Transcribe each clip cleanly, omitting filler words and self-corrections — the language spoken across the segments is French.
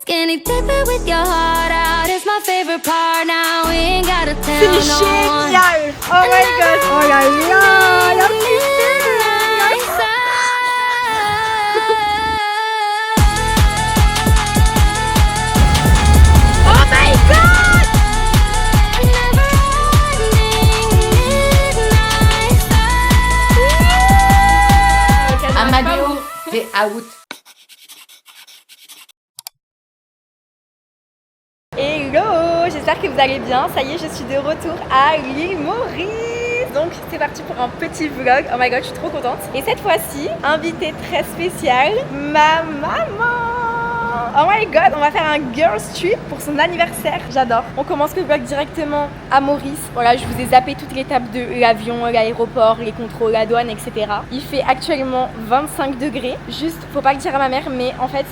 Skinny dipping with your heart out is my favorite part. Now we ain't gotta tell C'est no one. génial! Oh my god! Oh là là! La Oh my god! Amadeo, t'es out. Hello! J'espère que vous allez bien. Ça y est, je suis de retour à l'île Maurice. Donc c'est parti pour un petit vlog. Oh my god, je suis trop contente. Et cette fois-ci, invité très spécial, ma maman. Oh my god, on va faire un girls trip pour son anniversaire. J'adore. On commence le vlog directement à Maurice. Voilà, je vous ai zappé toutes l'étape de l'avion, l'aéroport, les contrôles, la douane, etc. Il fait actuellement 25 degrés. Juste, faut pas le dire à ma mère, mais en fait,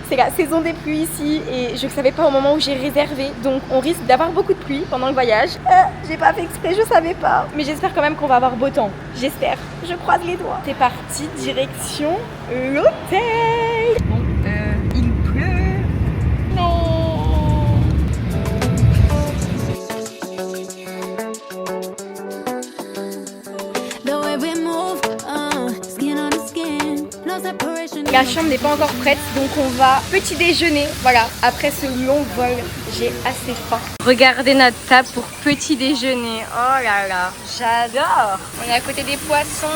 c'est la saison des pluies ici et je ne savais pas au moment où j'ai réservé. Donc on risque d'avoir beaucoup de pluie pendant le voyage. J'ai pas fait exprès, je savais pas. Mais j'espère quand même qu'on va avoir beau temps. J'espère. Je croise les doigts. C'est parti, direction l'hôtel. Bon, il pleut. Non. La chambre n'est pas encore prête, donc on va petit déjeuner. Voilà, après ce long vol, j'ai assez faim. Regardez notre table pour petit déjeuner. Oh là là, j'adore. On est à côté des poissons.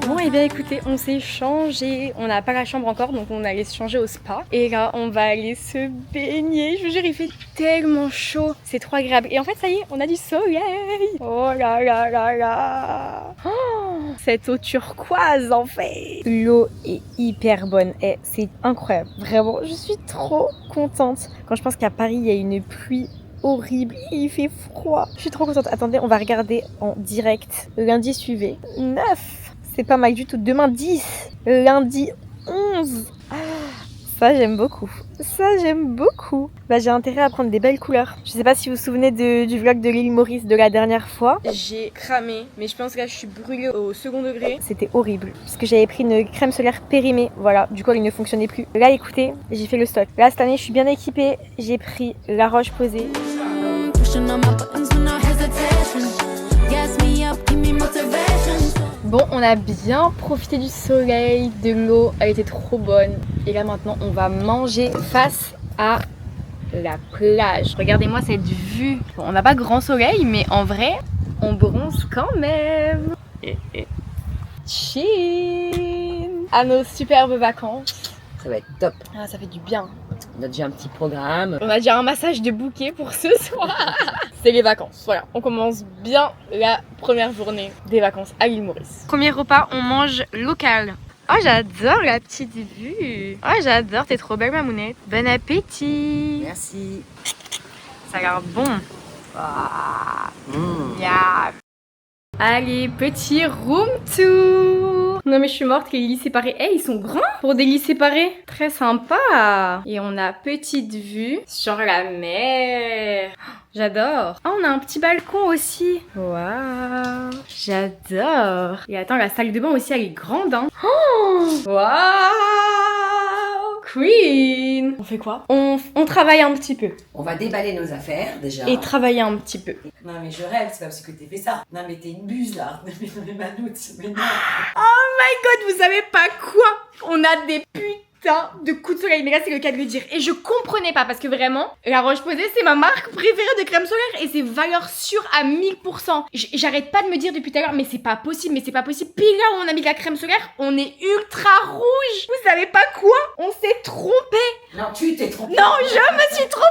Bon et bien écoutez, on s'est changé, on n'a pas la chambre encore donc on allait se changer au spa. Et là on va aller se baigner, je vous jure il fait tellement chaud, c'est trop agréable. Et en fait ça y est, on a du soleil. Oh là là là là. Oh, cette eau turquoise en fait. L'eau est hyper bonne et c'est incroyable, vraiment je suis trop contente. Quand je pense qu'à Paris il y a une pluie horrible, il fait froid. Je suis trop contente. Attendez, on va regarder en direct. Lundi suivez 9. C'est pas mal du tout. Demain 10. Lundi 11. Ah, ça j'aime beaucoup. Ça j'aime beaucoup. Bah j'ai intérêt à prendre des belles couleurs. Je sais pas si vous vous souvenez du vlog de l'île Maurice de la dernière fois. J'ai cramé, mais je pense que là je suis brûlée au second degré. C'était horrible. Parce que j'avais pris une crème solaire périmée. Voilà, du coup elle ne fonctionnait plus. Là écoutez, j'ai fait le stock. Là cette année je suis bien équipée. J'ai pris La Roche-Posay. Bon, on a bien profité du soleil, de l'eau, elle était trop bonne. Et là maintenant, on va manger face à la plage. Regardez-moi cette vue. Bon, on n'a pas grand soleil, mais en vrai, on bronze quand même. Chill à nos superbes vacances. Ça va être top. Ah, ça fait du bien. On a déjà un petit programme. On a déjà un massage de bouquet pour ce soir. C'est les vacances, voilà. On commence bien la première journée des vacances à l'île Maurice. Premier repas, on mange local. Oh, j'adore la petite vue. Oh, j'adore, t'es trop belle, mamounette. Bon appétit. Merci. Ça a l'air bon. Miam. Allez, petit room tour. Non mais je suis morte, les lits séparés. Eh, ils sont grands pour des lits séparés. Très sympa. Et on a petite vue sur la mer. J'adore. Oh, on a un petit balcon aussi. Waouh. J'adore. Et attends, la salle de bain aussi, elle est grande, hein. Oh, waouh. Queen. On fait quoi? On travaille un petit peu. On va déballer nos affaires déjà. Et travailler un petit peu. Non mais je rêve, c'est pas parce que t'es fait ça. Non mais t'es une buse là. Non mais Manoute, mais non. Oh my god, vous savez pas quoi? On a des putains de coups de soleil, mais là c'est le cas de le dire. Et je comprenais pas parce que vraiment, La Roche-Posay c'est ma marque préférée de crème solaire et c'est valeur sûre à 1000%. J'arrête pas de me dire depuis tout à l'heure, mais c'est pas possible, mais c'est pas possible. Puis là où on a mis la crème solaire, on est ultra rouge. Vous savez pas quoi? On s'est trompé. Non, tu t'es trompée. Non, je me suis trompée.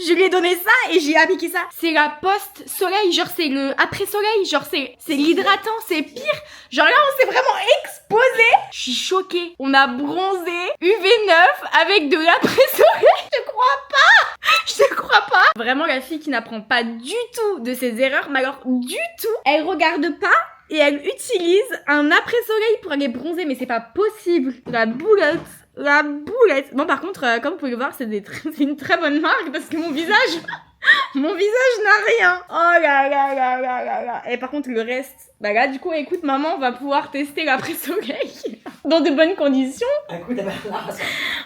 Je lui ai donné ça et j'ai appliqué ça. C'est la post-soleil, genre c'est le après-soleil, genre c'est l'hydratant, c'est pire. Genre là on s'est vraiment exposé. Je suis choquée. On a bronzé UV9 avec de l'après-soleil. Je crois pas. Je crois pas. Vraiment la fille qui n'apprend pas du tout de ses erreurs, mais alors du tout. Elle regarde pas. Et elle utilise un après-soleil pour aller bronzer, mais c'est pas possible. La boulette. La boulette. Bon par contre, comme vous pouvez le voir, c'est une très bonne marque parce que mon visage n'a rien. Oh là là là là là là. Et par contre le reste, bah là du coup écoute maman, on va pouvoir tester l'après-soleil. dans de bonnes conditions. Un coup d'amélioration.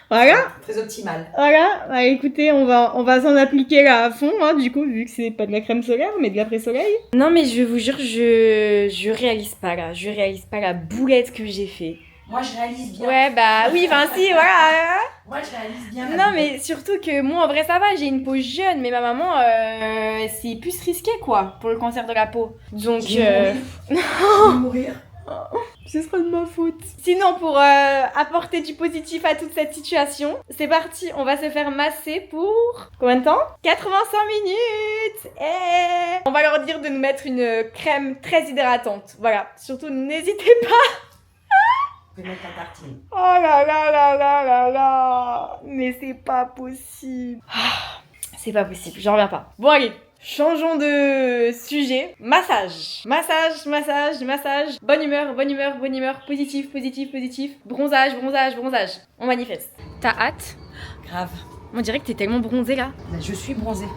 Voilà. Très optimal. Voilà, bah écoutez, on va s'en appliquer là à fond, hein, du coup, vu que c'est pas de la crème solaire, mais de l'après-soleil. Non, mais je vous jure, je réalise pas là, je réalise pas la boulette que j'ai fait. Moi, je réalise bien. Ouais, bah oui, enfin si, voilà. Moi, je réalise bien. Non, mais surtout que moi, en vrai, ça va, j'ai une peau jeune, mais ma maman, c'est plus risqué, quoi, pour le cancer de la peau. Donc, Je vais mourir. ce sera de ma faute. Sinon, pour apporter du positif à toute cette situation, c'est parti, on va se faire masser pour... Combien de temps? 85 minutes. On va leur dire de nous mettre une crème très hydratante. Voilà, surtout n'hésitez pas. Je vais mettre un tartine. Oh là là là là là là. Mais c'est pas possible. C'est pas possible, j'en reviens pas. Bon allez, changeons de sujet. Massage. Massage, massage, massage. Bonne humeur, bonne humeur, bonne humeur. Positif, positif, positif. Bronzage, bronzage, bronzage. On manifeste. T'as hâte? Grave. On dirait que t'es tellement bronzée là. Là, je suis bronzée.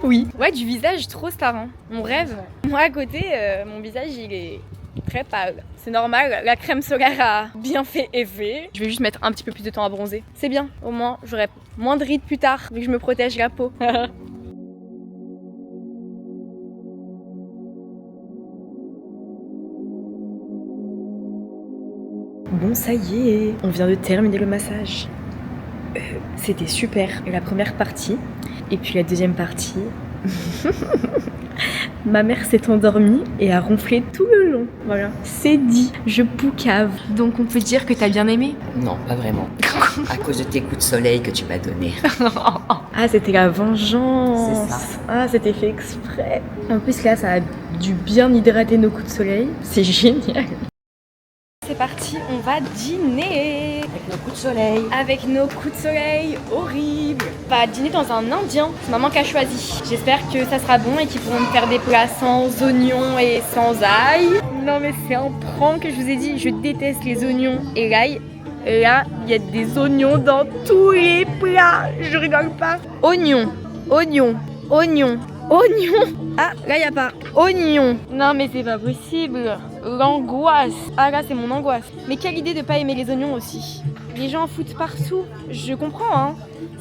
Oui. Ouais, du visage trop star, hein. Mon rêve. Moi à côté, mon visage il est très pâle. C'est normal, la crème solaire a bien fait effet. Je vais juste mettre un petit peu plus de temps à bronzer. C'est bien, au moins j'aurai moins de rides plus tard, vu que je me protège la peau. Bon, ça y est, on vient de terminer le massage. C'était super, la première partie. Et puis la deuxième partie... Ma mère s'est endormie et a ronflé tout le long. Voilà, c'est dit, je poucave. Donc on peut dire que t'as bien aimé? Non, pas vraiment. À cause de tes coups de soleil que tu m'as donnés. Ah, c'était la vengeance. C'est ça. Ah, c'était fait exprès. En plus là, ça a dû bien hydrater nos coups de soleil. C'est génial. C'est parti, on va dîner. Avec nos coups de soleil. Avec nos coups de soleil horribles. On va dîner dans un indien. C'est maman qui a choisi. J'espère que ça sera bon et qu'ils pourront me faire des plats sans oignons et sans ail. Non mais c'est un prank que je vous ai dit. Je déteste les oignons et l'ail. Et là, il y a des oignons dans tous les plats. Je rigole pas. Oignons, oignons, oignons, oignons. Ah, là, il a pas. Oignons. Non mais c'est pas possible. L'angoisse. Ah là, c'est mon angoisse. Mais quelle idée de pas aimer les oignons aussi. Les gens en foutent partout. Je comprends, hein.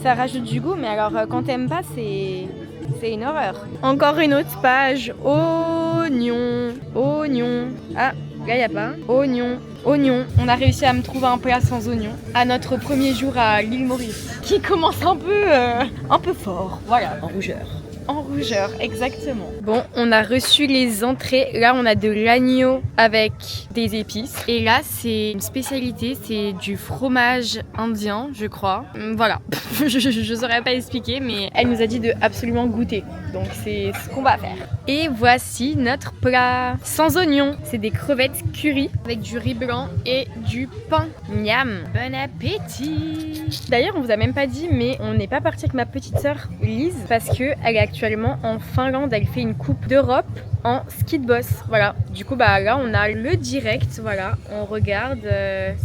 Ça rajoute du goût, mais alors quand t'aimes pas, c'est une horreur. Encore une autre page. Oignons. Oignons. Ah, là, y a pas. Oignons. Oignons. On a réussi à me trouver un plat sans oignons à notre premier jour à l'île Maurice. Qui commence un peu fort. Voilà. En rougeur. En rougeur, exactement. Bon, on a reçu les entrées. Là, on a de l'agneau avec des épices. Et là, c'est une spécialité, c'est du fromage indien, je crois. Voilà, je saurais pas expliquer, mais elle nous a dit de absolument goûter. Donc, c'est ce qu'on va faire. Et voici notre plat sans oignons. C'est des crevettes curry avec du riz blanc et du pain. Miam. Bon appétit. D'ailleurs, on vous a même pas dit, mais on n'est pas parti avec ma petite sœur Lise parce que elle est actuellement en Finlande. Elle fait une coupe d'Europe en ski de boss. Voilà. Du coup, bah là, on a le direct. Voilà. On regarde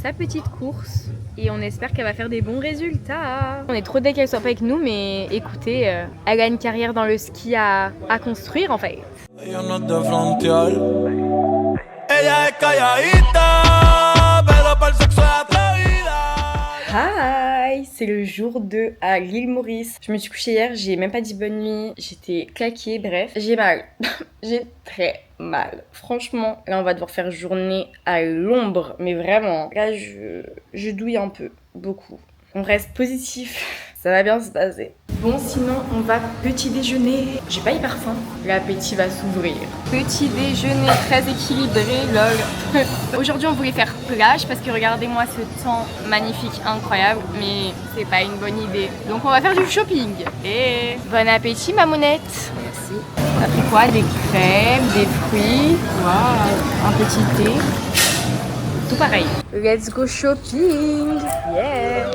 sa petite course et on espère qu'elle va faire des bons résultats. On est trop dès qu'elle soit pas avec nous, mais écoutez, elle a une carrière dans le ski à construire en fait. Ella no es de frontear. Ella es calladita, pero para el sexo es atrevida. Hi, c'est le jour 2 à l'île Maurice. Je me suis couchée hier, j'ai même pas dit bonne nuit, j'étais claquée, bref. J'ai mal, j'ai très mal. Franchement, là on va devoir faire journée à l'ombre, mais vraiment, là je douille un peu, beaucoup. On reste positif, ça va bien se passer. Bon, sinon on va petit déjeuner. J'ai pas hyper faim, l'appétit va s'ouvrir. Petit déjeuner très équilibré, lol. Aujourd'hui on voulait faire plage parce que regardez-moi ce temps magnifique, incroyable, mais c'est pas une bonne idée. Donc on va faire du shopping. Et bon appétit mamounette. Merci. On a pris quoi? Des crèmes, des fruits, wow, un petit thé. Tout pareil. Let's go shopping. Yeah.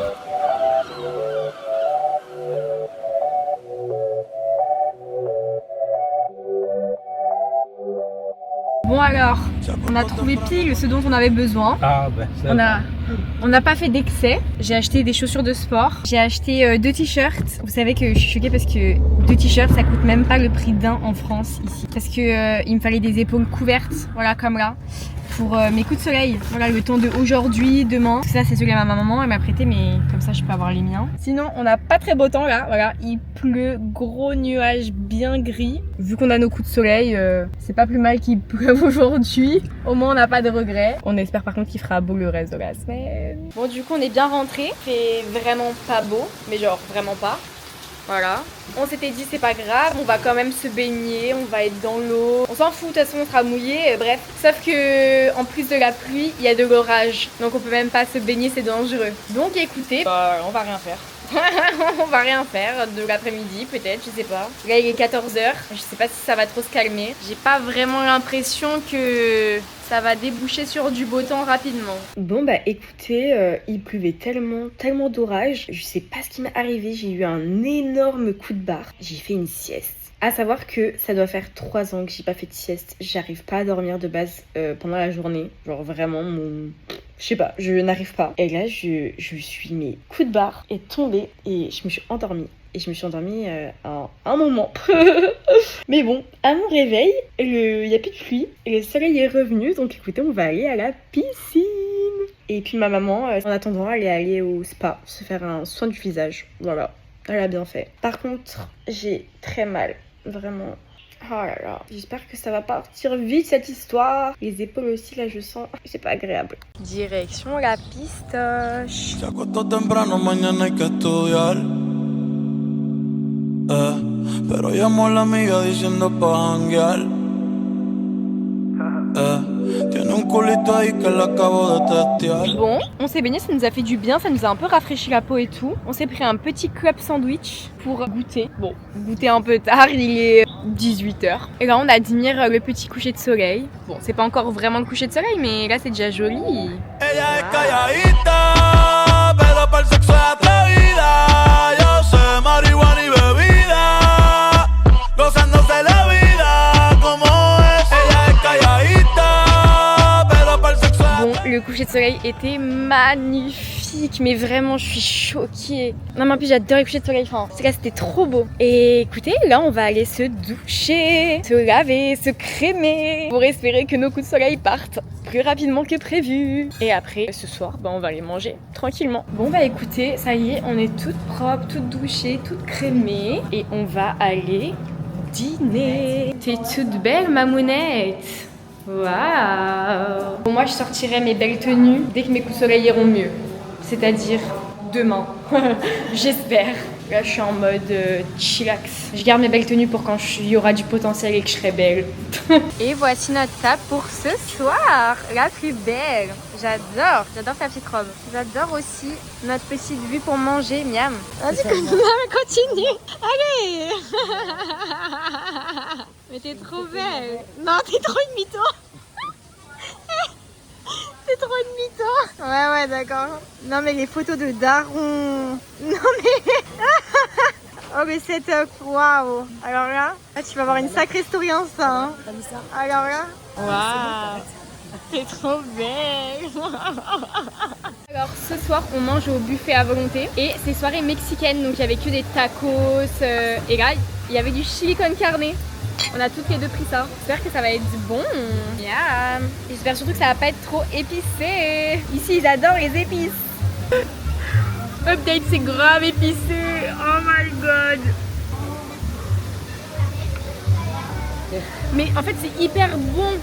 Bon alors, on a trouvé pile ce dont on avait besoin. Ah bah ça. On n'a pas fait d'excès. J'ai acheté des chaussures de sport. J'ai acheté 2 t-shirts. Vous savez que je suis choquée parce que 2 t-shirts ça coûte même pas le prix d'un en France ici. Parce que il me fallait des épaules couvertes, voilà comme là. pour mes coups de soleil. Voilà, le temps de aujourd'hui, demain. Ça, c'est celui que ma maman elle m'a prêté, mais comme ça, je peux avoir les miens. Sinon, on n'a pas très beau temps là. Voilà, il pleut, gros nuages bien gris. Vu qu'on a nos coups de soleil, c'est pas plus mal qu'il pleuve aujourd'hui. Au moins, on n'a pas de regrets. On espère par contre qu'il fera beau le reste de la semaine. Bon, du coup, on est bien rentré. C'est vraiment pas beau, mais genre vraiment pas. Voilà. On s'était dit c'est pas grave, on va quand même se baigner, on va être dans l'eau. On s'en fout, de toute façon on sera mouillé, bref. Sauf que en plus de la pluie, il y a de l'orage. Donc on peut même pas se baigner, c'est dangereux. Donc écoutez, on va rien faire. On va rien faire de l'après-midi peut-être, je sais pas. Là il est 14h, je sais pas si ça va trop se calmer. J'ai pas vraiment l'impression que ça va déboucher sur du beau temps rapidement. Bon bah écoutez, il pleuvait tellement d'orage. Je sais pas ce qui m'est arrivé, j'ai eu un énorme coup de barre. J'ai fait une sieste. À savoir que ça doit faire 3 ans que j'ai pas fait de sieste. J'arrive pas à dormir de base pendant la journée. Genre vraiment je sais pas, je n'arrive pas. Et là je suis mes coup de barre est tombé et je me suis endormie. Et je me suis endormie à un moment. Mais bon, à mon réveil, il n'y a plus de pluie. Et le soleil est revenu. Donc écoutez, on va aller à la piscine. Et puis ma maman, en attendant, elle est allée au spa se faire un soin du visage. Voilà, elle a bien fait. Par contre, j'ai très mal. Vraiment. Oh là là. J'espère que ça va partir vite cette histoire. Les épaules aussi, là, je sens. C'est pas agréable. Direction la pistoche. Se acostó temprano, mañana hay que estudiar. Pero llamó a la amiga diciendo pa' janguear. Tiene un culito ahí que l'acabo de testear. Bon, on s'est baigné, ça nous a fait du bien, ça nous a un peu rafraîchi la peau et tout. On s'est pris un petit club sandwich pour goûter. Bon, goûter un peu tard, il est 18h. Et là, on admire le petit coucher de soleil. Bon, c'est pas encore vraiment le coucher de soleil, mais là, c'est déjà joli. Ella es calladita, pero para el sexo es atrevida. Yo sé marihuana y bebida, gozándose la vida como es. Ella es calladita, pero para el sexo es Bon, le coucher de soleil était magnifique, mais vraiment, je suis choquée. Non, mais en plus, j'adore les couchers de soleil. Enfin, là, c'était trop beau. Et écoutez, là, on va aller se doucher, se laver, se crémer pour espérer que nos coups de soleil partent plus rapidement que prévu. Et après, ce soir, on va aller manger tranquillement. Bon, bah écoutez, ça y est, on est toutes propres, toutes douchées, toutes crémées. Et on va aller dîner. T'es toute belle, mamounette. Waouh! Bon, moi, je sortirai mes belles tenues dès que mes coups de soleil iront mieux. C'est-à-dire demain. J'espère. Là, je suis en mode chillax. Je garde mes belles tenues pour quand il y aura du potentiel et que je serai belle. Et voici notre table pour ce soir. La plus belle. J'adore ta petite robe. J'adore aussi notre petite vue pour manger. Miam. Vas-y, continue. Allez. Mais t'es trop belle. Non, t'es trop une mytho. T'es trop une mytho. Ouais, d'accord. Non, mais les photos de daron. Non, mais... Oh, mais setup, waouh. Alors là, tu vas avoir une sacrée story en ça. Hein. Alors là, waouh. T'es trop belle. Alors ce soir on mange au buffet à volonté et c'est soirée mexicaine, donc il y avait que des tacos et là il y avait du chili con carne. On a toutes les deux pris ça. J'espère que ça va être bon. Miam. J'espère surtout que ça va pas être trop épicé. Ici ils adorent les épices. Update, c'est grave épicé. Oh my god. Mais en fait c'est hyper bon.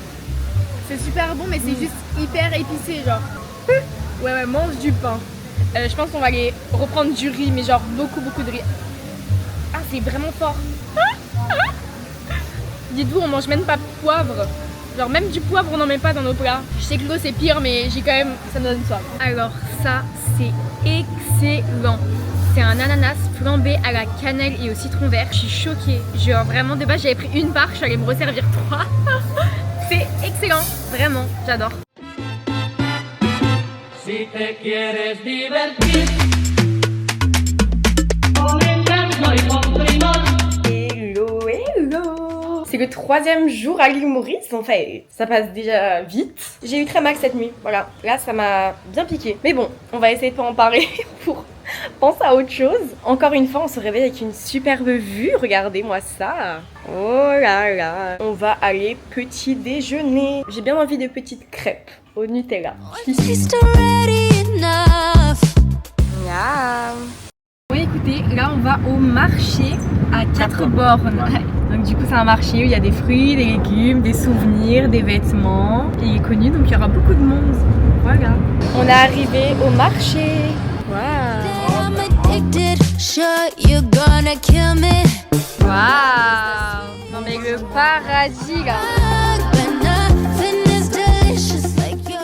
C'est super bon mais c'est juste hyper épicé genre. Ouais, mange du pain. Je pense qu'on va aller reprendre du riz, mais genre beaucoup de riz. Ah, c'est vraiment fort. Dites-vous, on mange même pas de poivre. Genre même du poivre, on n'en met pas dans nos plats. Je sais que l'eau c'est pire, mais j'ai quand même... ça me donne soif. Alors ça, c'est excellent. C'est un ananas flambé à la cannelle et au citron vert. Je suis choquée. Genre vraiment, de base, j'avais pris une part, je suis allée me resservir 3. C'est excellent, vraiment, j'adore. Si te quieres divertir, con encanto y con primor. Hello. C'est le 3e jour à l'île Maurice, en fait. Ça passe déjà vite. J'ai eu très mal cette nuit, voilà. Là, ça m'a bien piqué. Mais bon, on va essayer de pas en parler pour pense à autre chose. Encore une fois, on se réveille avec une superbe vue. Regardez-moi ça. Oh là là. On va aller petit déjeuner. J'ai bien envie de petites crêpes au Nutella. Taste already enough. Miam. Bon écoutez, là on va au marché à 4 bornes. Donc du coup c'est un marché où il y a des fruits, des légumes, des souvenirs, des vêtements. Et il est connu donc il y aura beaucoup de monde. Voilà. On est arrivé au marché. Waouh. I'm addicted. Sure, you're gonna kill me. Waouh. Non mais le paradis là. But nothing is delicious like your.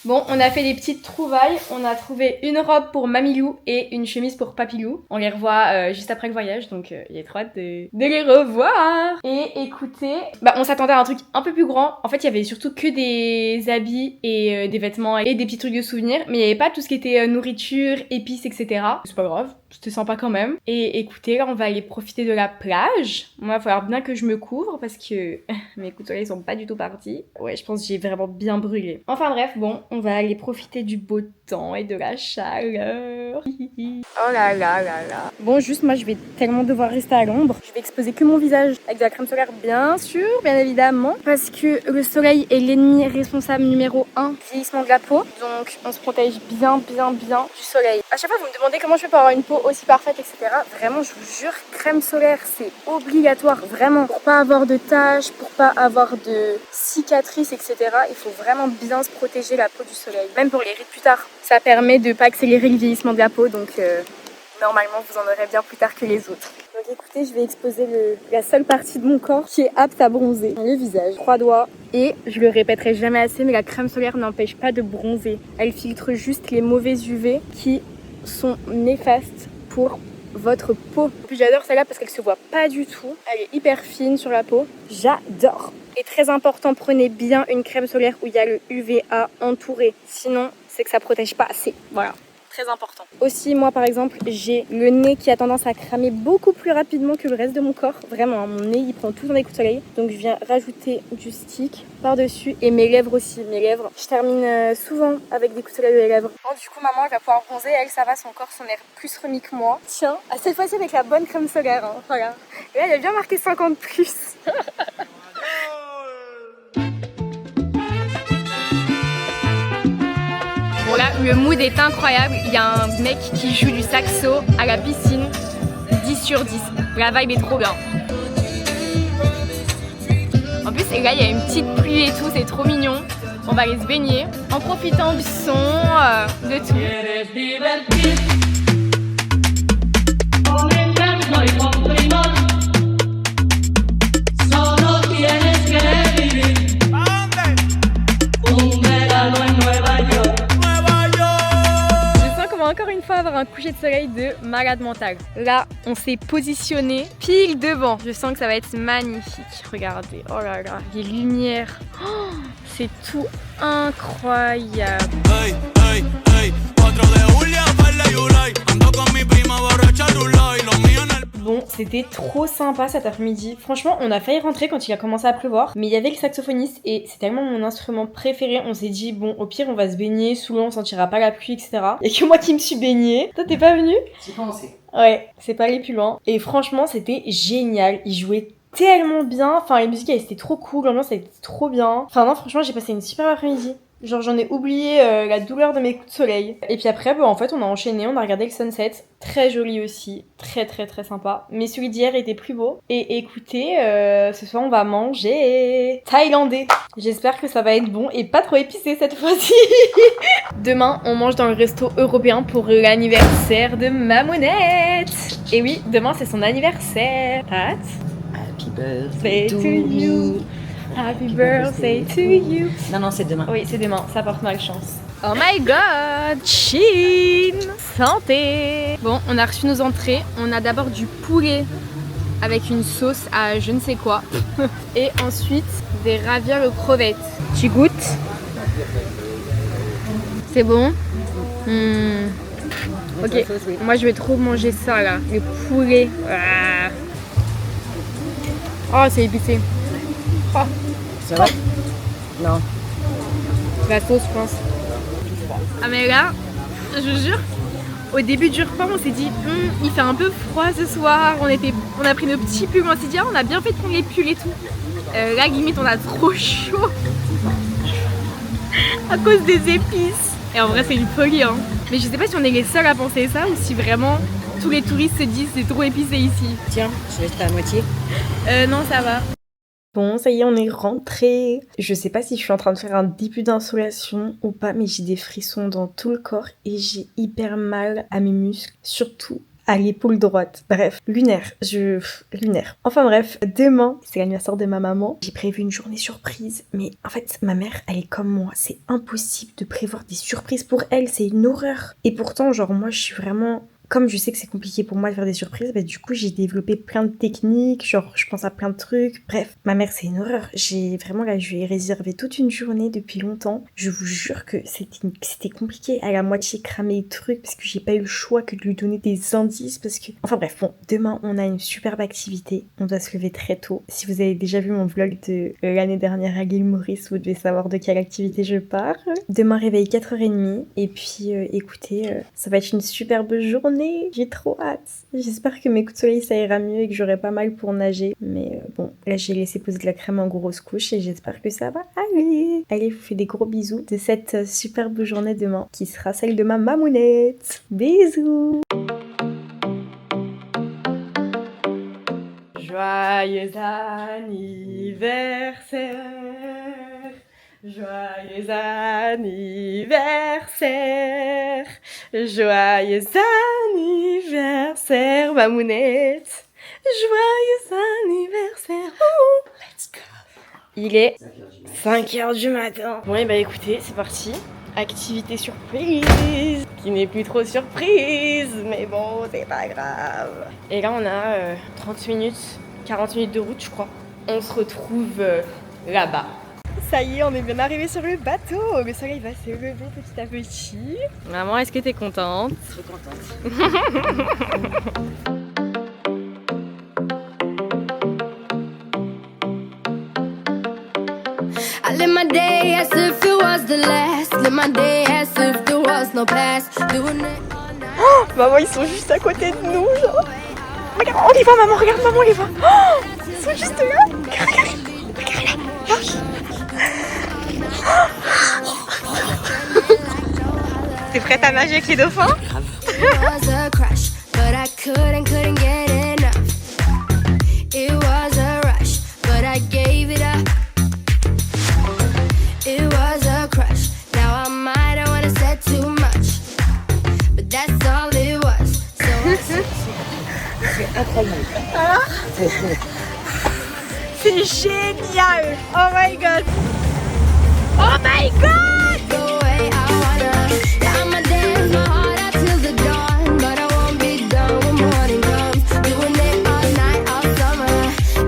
Bon, on a fait des petites trouvailles. On a trouvé une robe pour Mamilou et une chemise pour Papilou. On les revoit juste après le voyage, donc il y a trop hâte de les revoir. Et écoutez, on s'attendait à un truc un peu plus grand. En fait, il y avait surtout que des habits et des vêtements et des petits trucs de souvenirs, mais il n'y avait pas tout ce qui était nourriture, épices, etc. C'est pas grave. C'était sympa quand même. Et écoutez, là, on va aller profiter de la plage. Moi, il va falloir bien que je me couvre parce que mes coups de soleil sont pas du tout partis. Ouais, je pense que j'ai vraiment bien brûlé. Enfin bref, bon, on va aller profiter du beau temps et de la chaleur. Oh là là là là. Bon, juste moi, je vais tellement devoir rester à l'ombre. Je vais exposer que mon visage avec de la crème solaire, bien sûr, bien évidemment. Parce que le soleil est l'ennemi responsable numéro 1 du vieillissement de la peau. Donc, on se protège bien du soleil. À chaque fois, vous me demandez comment je fais pour avoir une peau aussi parfaite, etc. Vraiment, je vous jure, crème solaire, c'est obligatoire, vraiment. Pour pas avoir de taches, pour pas avoir de cicatrices, etc. Il faut vraiment bien se protéger la peau du soleil. Même pour les rides plus tard. Ça permet de pas accélérer le vieillissement de la peau, donc normalement, vous en aurez bien plus tard que les autres. Donc écoutez, je vais exposer la seule partie de mon corps qui est apte à bronzer. Le visage, 3 doigts. Et je le répéterai jamais assez, mais la crème solaire n'empêche pas de bronzer. Elle filtre juste les mauvais UV qui sont néfastes pour votre peau. En plus, j'adore celle-là parce qu'elle se voit pas du tout. Elle est hyper fine sur la peau. J'adore. Et très important, prenez bien une crème solaire où il y a le UVA entouré. Sinon, c'est que ça protège pas assez. Voilà. Très important. Aussi, moi par exemple, j'ai le nez qui a tendance à cramer beaucoup plus rapidement que le reste de mon corps. Vraiment, hein, mon nez il prend tout le temps des coups de soleil. Donc je viens rajouter du stick par-dessus et mes lèvres aussi. Mes lèvres, je termine souvent avec des coups de soleil de lèvres. Bon, du coup, maman elle va pouvoir bronzer. Elle, ça va, son corps son air plus remis que moi. Tiens, à cette fois-ci avec la bonne crème solaire. Hein, voilà. Et là, elle a bien marqué 50 plus. Bon là, le mood est incroyable. Il y a un mec qui joue du saxo à la piscine. 10 sur 10. La vibe est trop bien. En plus, là, il y a une petite pluie et tout. C'est trop mignon. On va aller se baigner en profitant du son, de tout. ¿Quieres divertir? Con encanto y con primor. Solo tienes que vivir un verano en Nueva York. On va encore une fois avoir un coucher de soleil de malade mental. Là, on s'est positionné pile devant. Je sens que ça va être magnifique. Regardez, oh là là, les lumières. Oh, c'est tout incroyable. Hey, hey, hey, 4 de julio, Perla y Ulay. Ando con mi prima borracha Rula y los míos en el... Bon, c'était trop sympa cet après-midi. Franchement, on a failli rentrer quand il a commencé à pleuvoir. Mais il y avait le saxophoniste et c'est tellement mon instrument préféré. On s'est dit, bon, au pire, on va se baigner. Sous l'eau, on sentira pas la pluie, etc. Il y a que moi qui me suis baignée. Toi, t'es pas venu? J'ai pensé. Ouais, c'est pas allé plus loin. Et franchement, c'était génial. Il jouait tellement bien. Enfin, les musiques, elles étaient trop cool. L'ambiance, elle était trop bien. Enfin, non, franchement, j'ai passé une super après-midi. Genre, j'en ai oublié la douleur de mes coups de soleil. Et puis après, en fait, on a enchaîné, on a regardé le sunset. Très joli aussi. Très, très, très sympa. Mais celui d'hier était plus beau. Et écoutez, ce soir, on va manger thaïlandais. J'espère que ça va être bon et pas trop épicé cette fois-ci. Demain, on mange dans le resto européen pour l'anniversaire de Mamounette. Et oui, demain, c'est son anniversaire. Pat? Happy birthday to you. Happy birthday to you. Non, c'est demain. Oui, c'est demain, ça porte malchance. Oh my god, chin, santé. Bon, on a reçu nos entrées. On a d'abord du poulet avec une sauce à je ne sais quoi. Et ensuite, des ravioles aux crevettes. Tu goûtes? C'est bon? Ok, moi je vais trop manger ça là, le poulet. Ah. Oh, c'est épicé. Oh. Ça va? Non. La sauce, je pense. Ah mais là, je vous jure, Au début du repas, on s'est dit il fait un peu froid ce soir. On a pris nos petits pulls, on s'est dit on a bien fait de prendre les pulls et tout. Là limite on a trop chaud à cause des épices. Et en vrai c'est une folie hein. Mais je sais pas si on est les seuls à penser ça ou si vraiment tous les touristes se disent c'est trop épicé ici. Tiens, je laisse à moitié. Non ça va. Bon, ça y est, on est rentré. Je sais pas si je suis en train de faire un début d'insolation ou pas, mais j'ai des frissons dans tout le corps et j'ai hyper mal à mes muscles, surtout à l'épaule droite. Bref, lunaire. Enfin bref, demain, c'est l'anniversaire de ma maman. J'ai prévu une journée surprise, mais en fait, ma mère, elle est comme moi. C'est impossible de prévoir des surprises pour elle, c'est une horreur. Et pourtant, genre, moi, je suis vraiment... Comme je sais que c'est compliqué pour moi de faire des surprises, bah du coup j'ai développé plein de techniques, genre je pense à plein de trucs. Bref, ma mère c'est une horreur. J'ai vraiment là, je lui ai réservé toute une journée depuis longtemps. Je vous jure que c'était compliqué. Elle a à moitié cramé les trucs parce que j'ai pas eu le choix que de lui donner des indices parce que... Enfin bref, bon, demain on a une superbe activité. On doit se lever très tôt. Si vous avez déjà vu mon vlog de l'année dernière à l'île Maurice, vous devez savoir de quelle activité je parle. Demain réveil 4h30 et puis écoutez, ça va être une superbe journée. J'ai trop hâte. J'espère que mes coups de soleil ça ira mieux et que j'aurai pas mal pour nager. Mais bon, là j'ai laissé poser de la crème en grosse couche et j'espère que ça va aller. Allez, je vous fais des gros bisous de cette superbe journée demain qui sera celle de ma mamounette. Bisous. Joyeux anniversaire. Joyeux anniversaire, joyeux anniversaire, mamounette, joyeux anniversaire, oh, let's go. Il est 5h du matin. Bon et bah écoutez, c'est parti. Activité surprise, qui n'est plus trop surprise, mais bon, c'est pas grave. Et là on a 30 minutes, 40 minutes de route je crois. On se retrouve là-bas. Ça y est, on est bien arrivé sur le bateau. Le soleil va se lever petit à petit. Maman, est-ce que t'es contente? Trop contente. I live my day as if it was the last. Live my day as if there was no past. Doing it all night. Oh, maman, ils sont juste à côté de nous, genre. Regarde, on les voit, maman, regarde, maman, on les voit. Oh, ils sont juste là. Regarde. T'es prête à nager avec les dauphins? It was a crush, but I couldn't get enough. It was a rush, but I gave it up. It was a crush, now I might have wanna said too much, but that's all it was. So C'est incroyable. C'est génial! Oh my god! Oh my god! the way I wanna. Yeah, I'ma dance my heart out till the dawn, but I won't be done when morning comes. Doing it all night, all summer.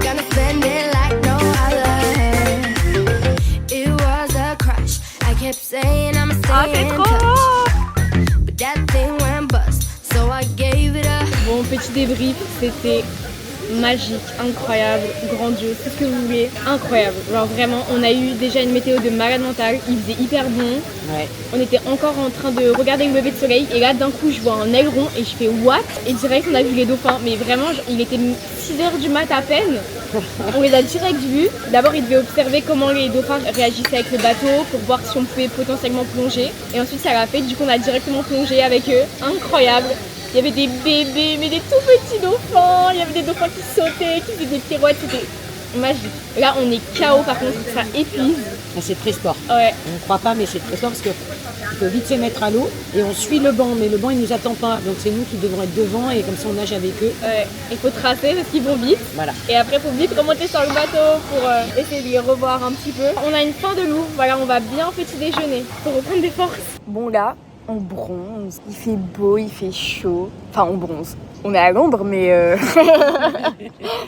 Gonna spend it like no other. It was a crush. I kept saying I'ma Ah, stay c'est in trop touch, beau! but that thing went bust, so I gave it up. Bon, petit débrief, c'était magique, incroyable, grandiose, tout ce que vous voulez, incroyable. Genre vraiment, on a eu déjà une météo de malade mental, il faisait hyper bon. Ouais. On était encore en train de regarder le lever de soleil et là d'un coup je vois un aileron et je fais what? Et direct on a vu les dauphins, mais vraiment il était 6h du mat à peine. On les a direct vus. D'abord il devait observer comment les dauphins réagissaient avec le bateau pour voir si on pouvait potentiellement plonger. Et ensuite ça l'a fait, du coup on a directement plongé avec eux, incroyable. Il y avait des bébés, mais des tout petits dauphins. Il y avait des dauphins qui sautaient, qui faisaient des pirouettes, c'était magique. Là, on est KO par contre, ça épuise. C'est très sport. Ouais. On ne croit pas, mais c'est très sport parce qu'il faut vite se mettre à l'eau et on suit le banc, mais le banc il nous attend pas. Donc c'est nous qui devons être devant et comme ça on nage avec eux. Ouais. Il faut tracer parce qu'ils vont vite. Voilà. Et après, il faut vite remonter sur le bateau pour essayer de les revoir un petit peu. On a une faim de loup. Voilà, on va bien petit déjeuner pour reprendre des forces. Bon là, on bronze. Il fait beau, il fait chaud. Enfin, on bronze. On est à l'ombre, mais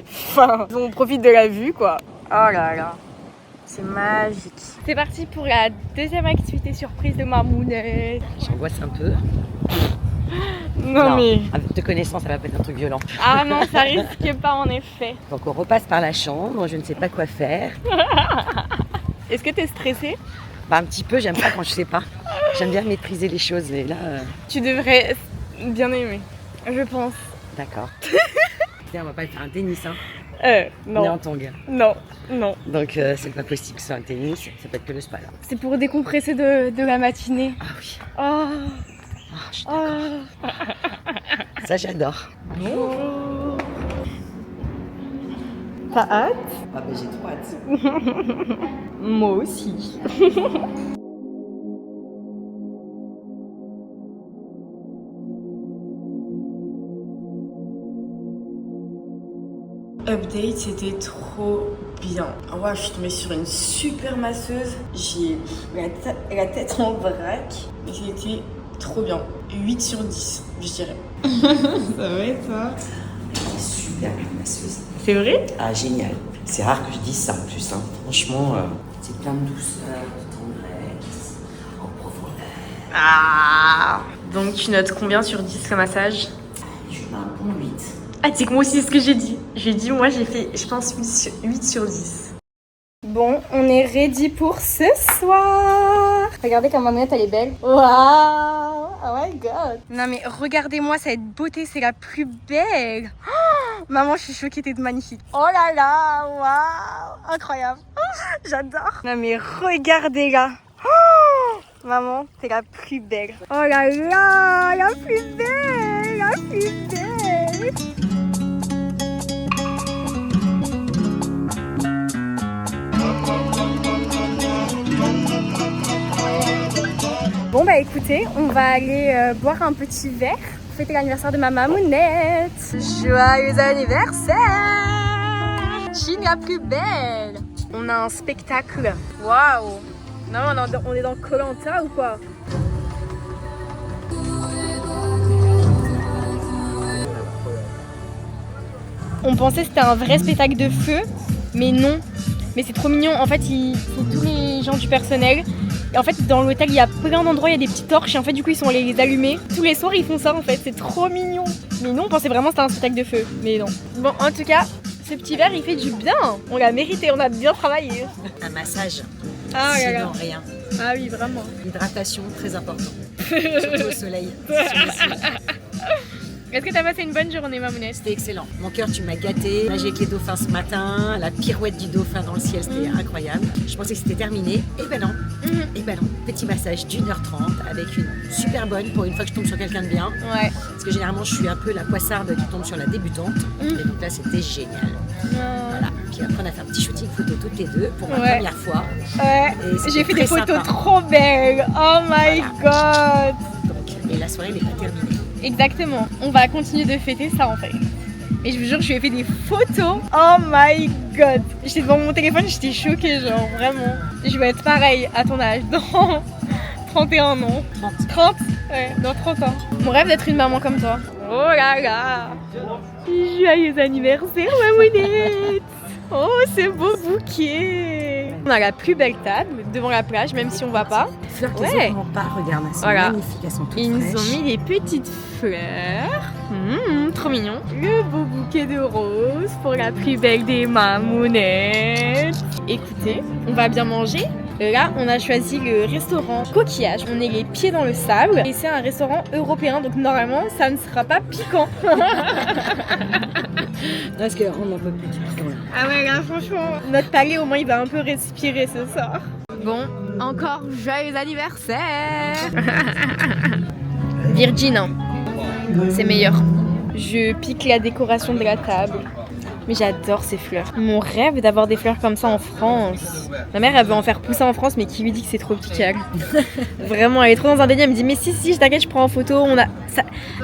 enfin, on profite de la vue, quoi. Oh là là, c'est magique. C'est parti pour la deuxième activité surprise de Mamounette. J'angoisse un peu. Non mais... Avec te connaissant, ça va pas être un truc violent. Ah non, ça risque pas en effet. Donc on repasse par la chambre, je ne sais pas quoi faire. Est-ce que t'es stressée? Bah un petit peu, j'aime pas quand je sais pas. J'aime bien maîtriser les choses et là... Tu devrais Bien aimé, je pense. D'accord. On va pas faire un tennis, hein. On est Non, en tongue. non, non. Donc c'est pas possible que ce soit un tennis, ça peut être que le spa là. C'est pour décompresser de la matinée. Ah oui. Oh, Ah, je suis oh. Ça j'adore. T'as hâte? Ah bah j'ai trop hâte. Moi aussi. Update, c'était trop bien. Ouais, je suis tombée sur une super masseuse. J'ai la tête en vrac. Et c'était trop bien. 8 sur 10, je dirais. Ça va et toi? Super masseuse. C'est vrai? Ah génial. C'est rare que je dise ça en plus. Hein. Franchement, c'est plein de douceur, de tendresse, en profondeur. Ah. Donc tu notes combien sur 10 le massage? Je mets un bon 8. Ah, tu sais que moi aussi, c'est ce que j'ai dit. J'ai dit, moi, j'ai fait, je pense, 8 sur 10. Bon, on est ready pour ce soir. Regardez comme ma manette, elle est belle. Waouh! Oh my god! Non, mais regardez-moi, cette beauté, c'est la plus belle. Oh, maman, je suis choquée, t'es magnifique. Oh là là! Waouh! Incroyable! Oh, j'adore! Non, mais regardez-la! Oh, maman, t'es la plus belle. Oh là là! La plus belle! La plus belle! Bon bah écoutez, on va aller boire un petit verre pour fêter l'anniversaire de ma mamounette. Joyeux anniversaire! Chine la plus belle! On a un spectacle. Waouh! Non, on est dans Koh-Lanta ou quoi? On pensait que c'était un vrai spectacle de feu, mais non. Mais c'est trop mignon. En fait, c'est tous les gens du personnel. Et en fait, dans l'hôtel, il y a plein d'endroits, il y a des petites torches. Et en fait, du coup, ils sont allés les allumer. Tous les soirs, ils font ça, en fait. C'est trop mignon. Mais non, on pensait vraiment que c'était un spectacle de feu. Mais non. Bon, en tout cas, ce petit verre, il fait du bien. On l'a mérité, on a bien travaillé. Un massage. Ah, Sinon rien. Ah oui, vraiment. Hydratation, très important. Surtout au soleil. Est-ce que t'as passé une bonne journée, mamounette? C'était excellent. Mon cœur, tu m'as gâté. Nager avec les dauphins ce matin, la pirouette du dauphin dans le ciel, c'était incroyable. Je pensais que c'était terminé. Et ben non. Et ben non. Petit massage d'1h30 avec une super bonne pour une fois que je tombe sur quelqu'un de bien. Ouais. Parce que généralement, je suis un peu la poissarde qui tombe sur la débutante. Et donc là, c'était génial. Voilà. Puis après, on a fait un petit shooting photo toutes les deux pour ma première fois. Ouais. Et J'ai fait des très photos sympa. trop belles. Oh my god. Donc, et la soirée n'est pas terminée. Exactement, on va continuer de fêter ça en fait. Et je vous jure, je lui ai fait des photos. Oh my god. J'étais devant mon téléphone, j'étais choquée, genre vraiment. Je vais être pareil à ton âge, dans 31 ans. 30 Ouais, dans 30 ans. Mon rêve d'être une maman comme toi. Oh là là. Joyeux anniversaire, mamounette. Oh, ce beau bouquet. On a la plus belle table devant la plage, même si on va pas. Les fleurs Ouais. qu'elles ont pas, regarde, elles sont Voilà. magnifiques, elles sont toutes Ils nous fraîches. ont mis des petites fleurs. Trop mignon. Le beau bouquet de roses pour la plus belle des mamounettes. Écoutez, on va bien manger. Là, on a choisi le restaurant Coquillage. On est les pieds dans le sable. Et c'est un restaurant européen, donc normalement, ça ne sera pas piquant. Parce qu'on n'en peut plus du piquant. Ah ouais, là, franchement, notre palais, au moins, il va un peu respirer ce soir. Bon, encore joyeux anniversaire. Virgin, hein. C'est meilleur. Je pique la décoration de la table. Mais j'adore ces fleurs. Mon rêve d'avoir des fleurs comme ça en France. Ma mère, elle veut en faire pousser en France, mais qui lui dit que c'est tropical. Vraiment, elle est trop dans un délire. Elle me dit, mais si, je t'inquiète, je prends en photo. On a... ça...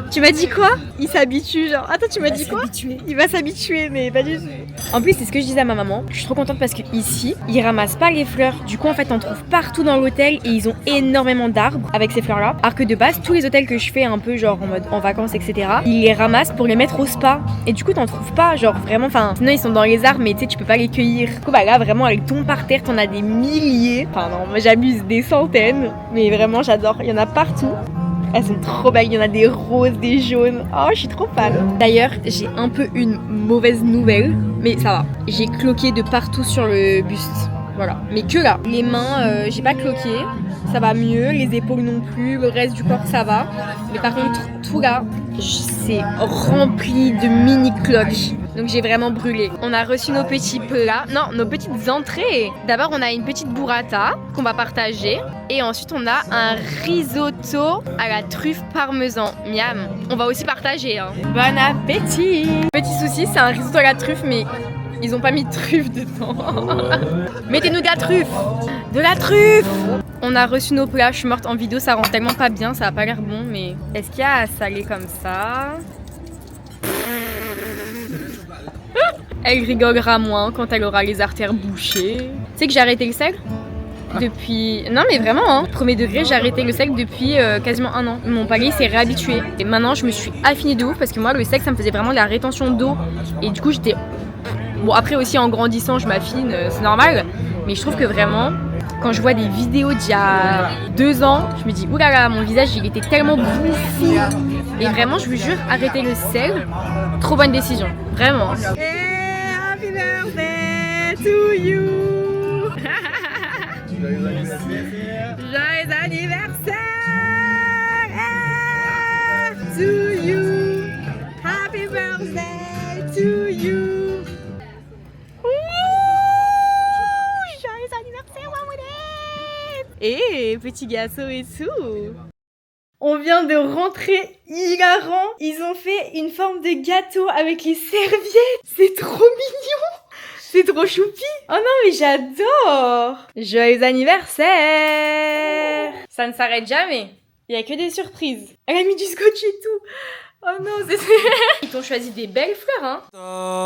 Tu m'as dit quoi? Il s'habitue, genre. Attends, tu m'as dit quoi? Il va s'habituer, mais pas du tout. En plus, c'est ce que je disais à ma maman. Je suis trop contente parce que ici, ils ramassent pas les fleurs. Du coup, en fait, on trouve partout dans l'hôtel et ils ont énormément d'arbres avec ces fleurs-là. Alors que de base, tous les hôtels que je fais un peu genre en mode en vacances, etc., ils les ramassent pour les mettre au spa. Et du coup, t'en trouves pas, genre vraiment. Enfin, sinon ils sont dans les arbres, mais tu sais, tu peux pas les cueillir. Du coup, bah là, vraiment, elles tombent par terre. T'en as des milliers. Enfin, non, moi j'abuse, des centaines. Mais vraiment, j'adore. Il y en a partout. Elles sont trop belles, il y en a des roses, des jaunes. Oh, je suis trop fan. D'ailleurs, j'ai un peu une mauvaise nouvelle, mais ça va. J'ai cloqué de partout sur le buste. Voilà. Mais que là. Les mains, j'ai pas cloqué. ça va mieux, les épaules non plus, le reste du corps ça va. Mais par contre, tout là, c'est rempli de mini cloques. Donc j'ai vraiment brûlé. On a reçu nos petits plats, non, nos petites entrées. D'abord on a une petite burrata qu'on va partager. Et ensuite on a un risotto à la truffe parmesan. Miam. On va aussi partager. Hein. Bon appétit. Petit souci, c'est un risotto à la truffe, mais ils ont pas mis de truffe dedans. Mettez-nous de la truffe. De la truffe. On a reçu nos plats, je suis morte en vidéo, ça rend tellement pas bien, ça a pas l'air bon, mais est-ce qu'il y a à saler comme ça? Elle rigolera moins quand elle aura les artères bouchées. Tu sais que j'ai arrêté le sel depuis... Non mais vraiment, hein. Premier degré, j'ai arrêté le sel depuis quasiment 1 an. Mon palais s'est réhabitué. Et maintenant, je me suis affinée de ouf parce que moi, le sel, ça me faisait vraiment de la rétention d'eau. Et du coup, j'étais... Bon, après aussi, en grandissant, je m'affine, c'est normal. Mais je trouve que vraiment... Quand je vois des vidéos d'il y a 2 ans, je me dis oulala, mon visage il était tellement bouffi. Et vraiment, je vous jure, arrêter le sel, trop bonne décision, vraiment. Hey, happy birthday to you. Joyeux anniversaire to you. Happy birthday to you. Et petit gâteau et tout. On vient de rentrer hilarant. Ils ont fait une forme de gâteau avec les serviettes. C'est trop mignon. C'est trop choupi. Oh non mais j'adore. Joyeux anniversaire. Ça ne s'arrête jamais. Il y a que des surprises. Elle a mis du scotch et tout. Oh non, c'est... Ils t'ont choisi des belles fleurs, hein.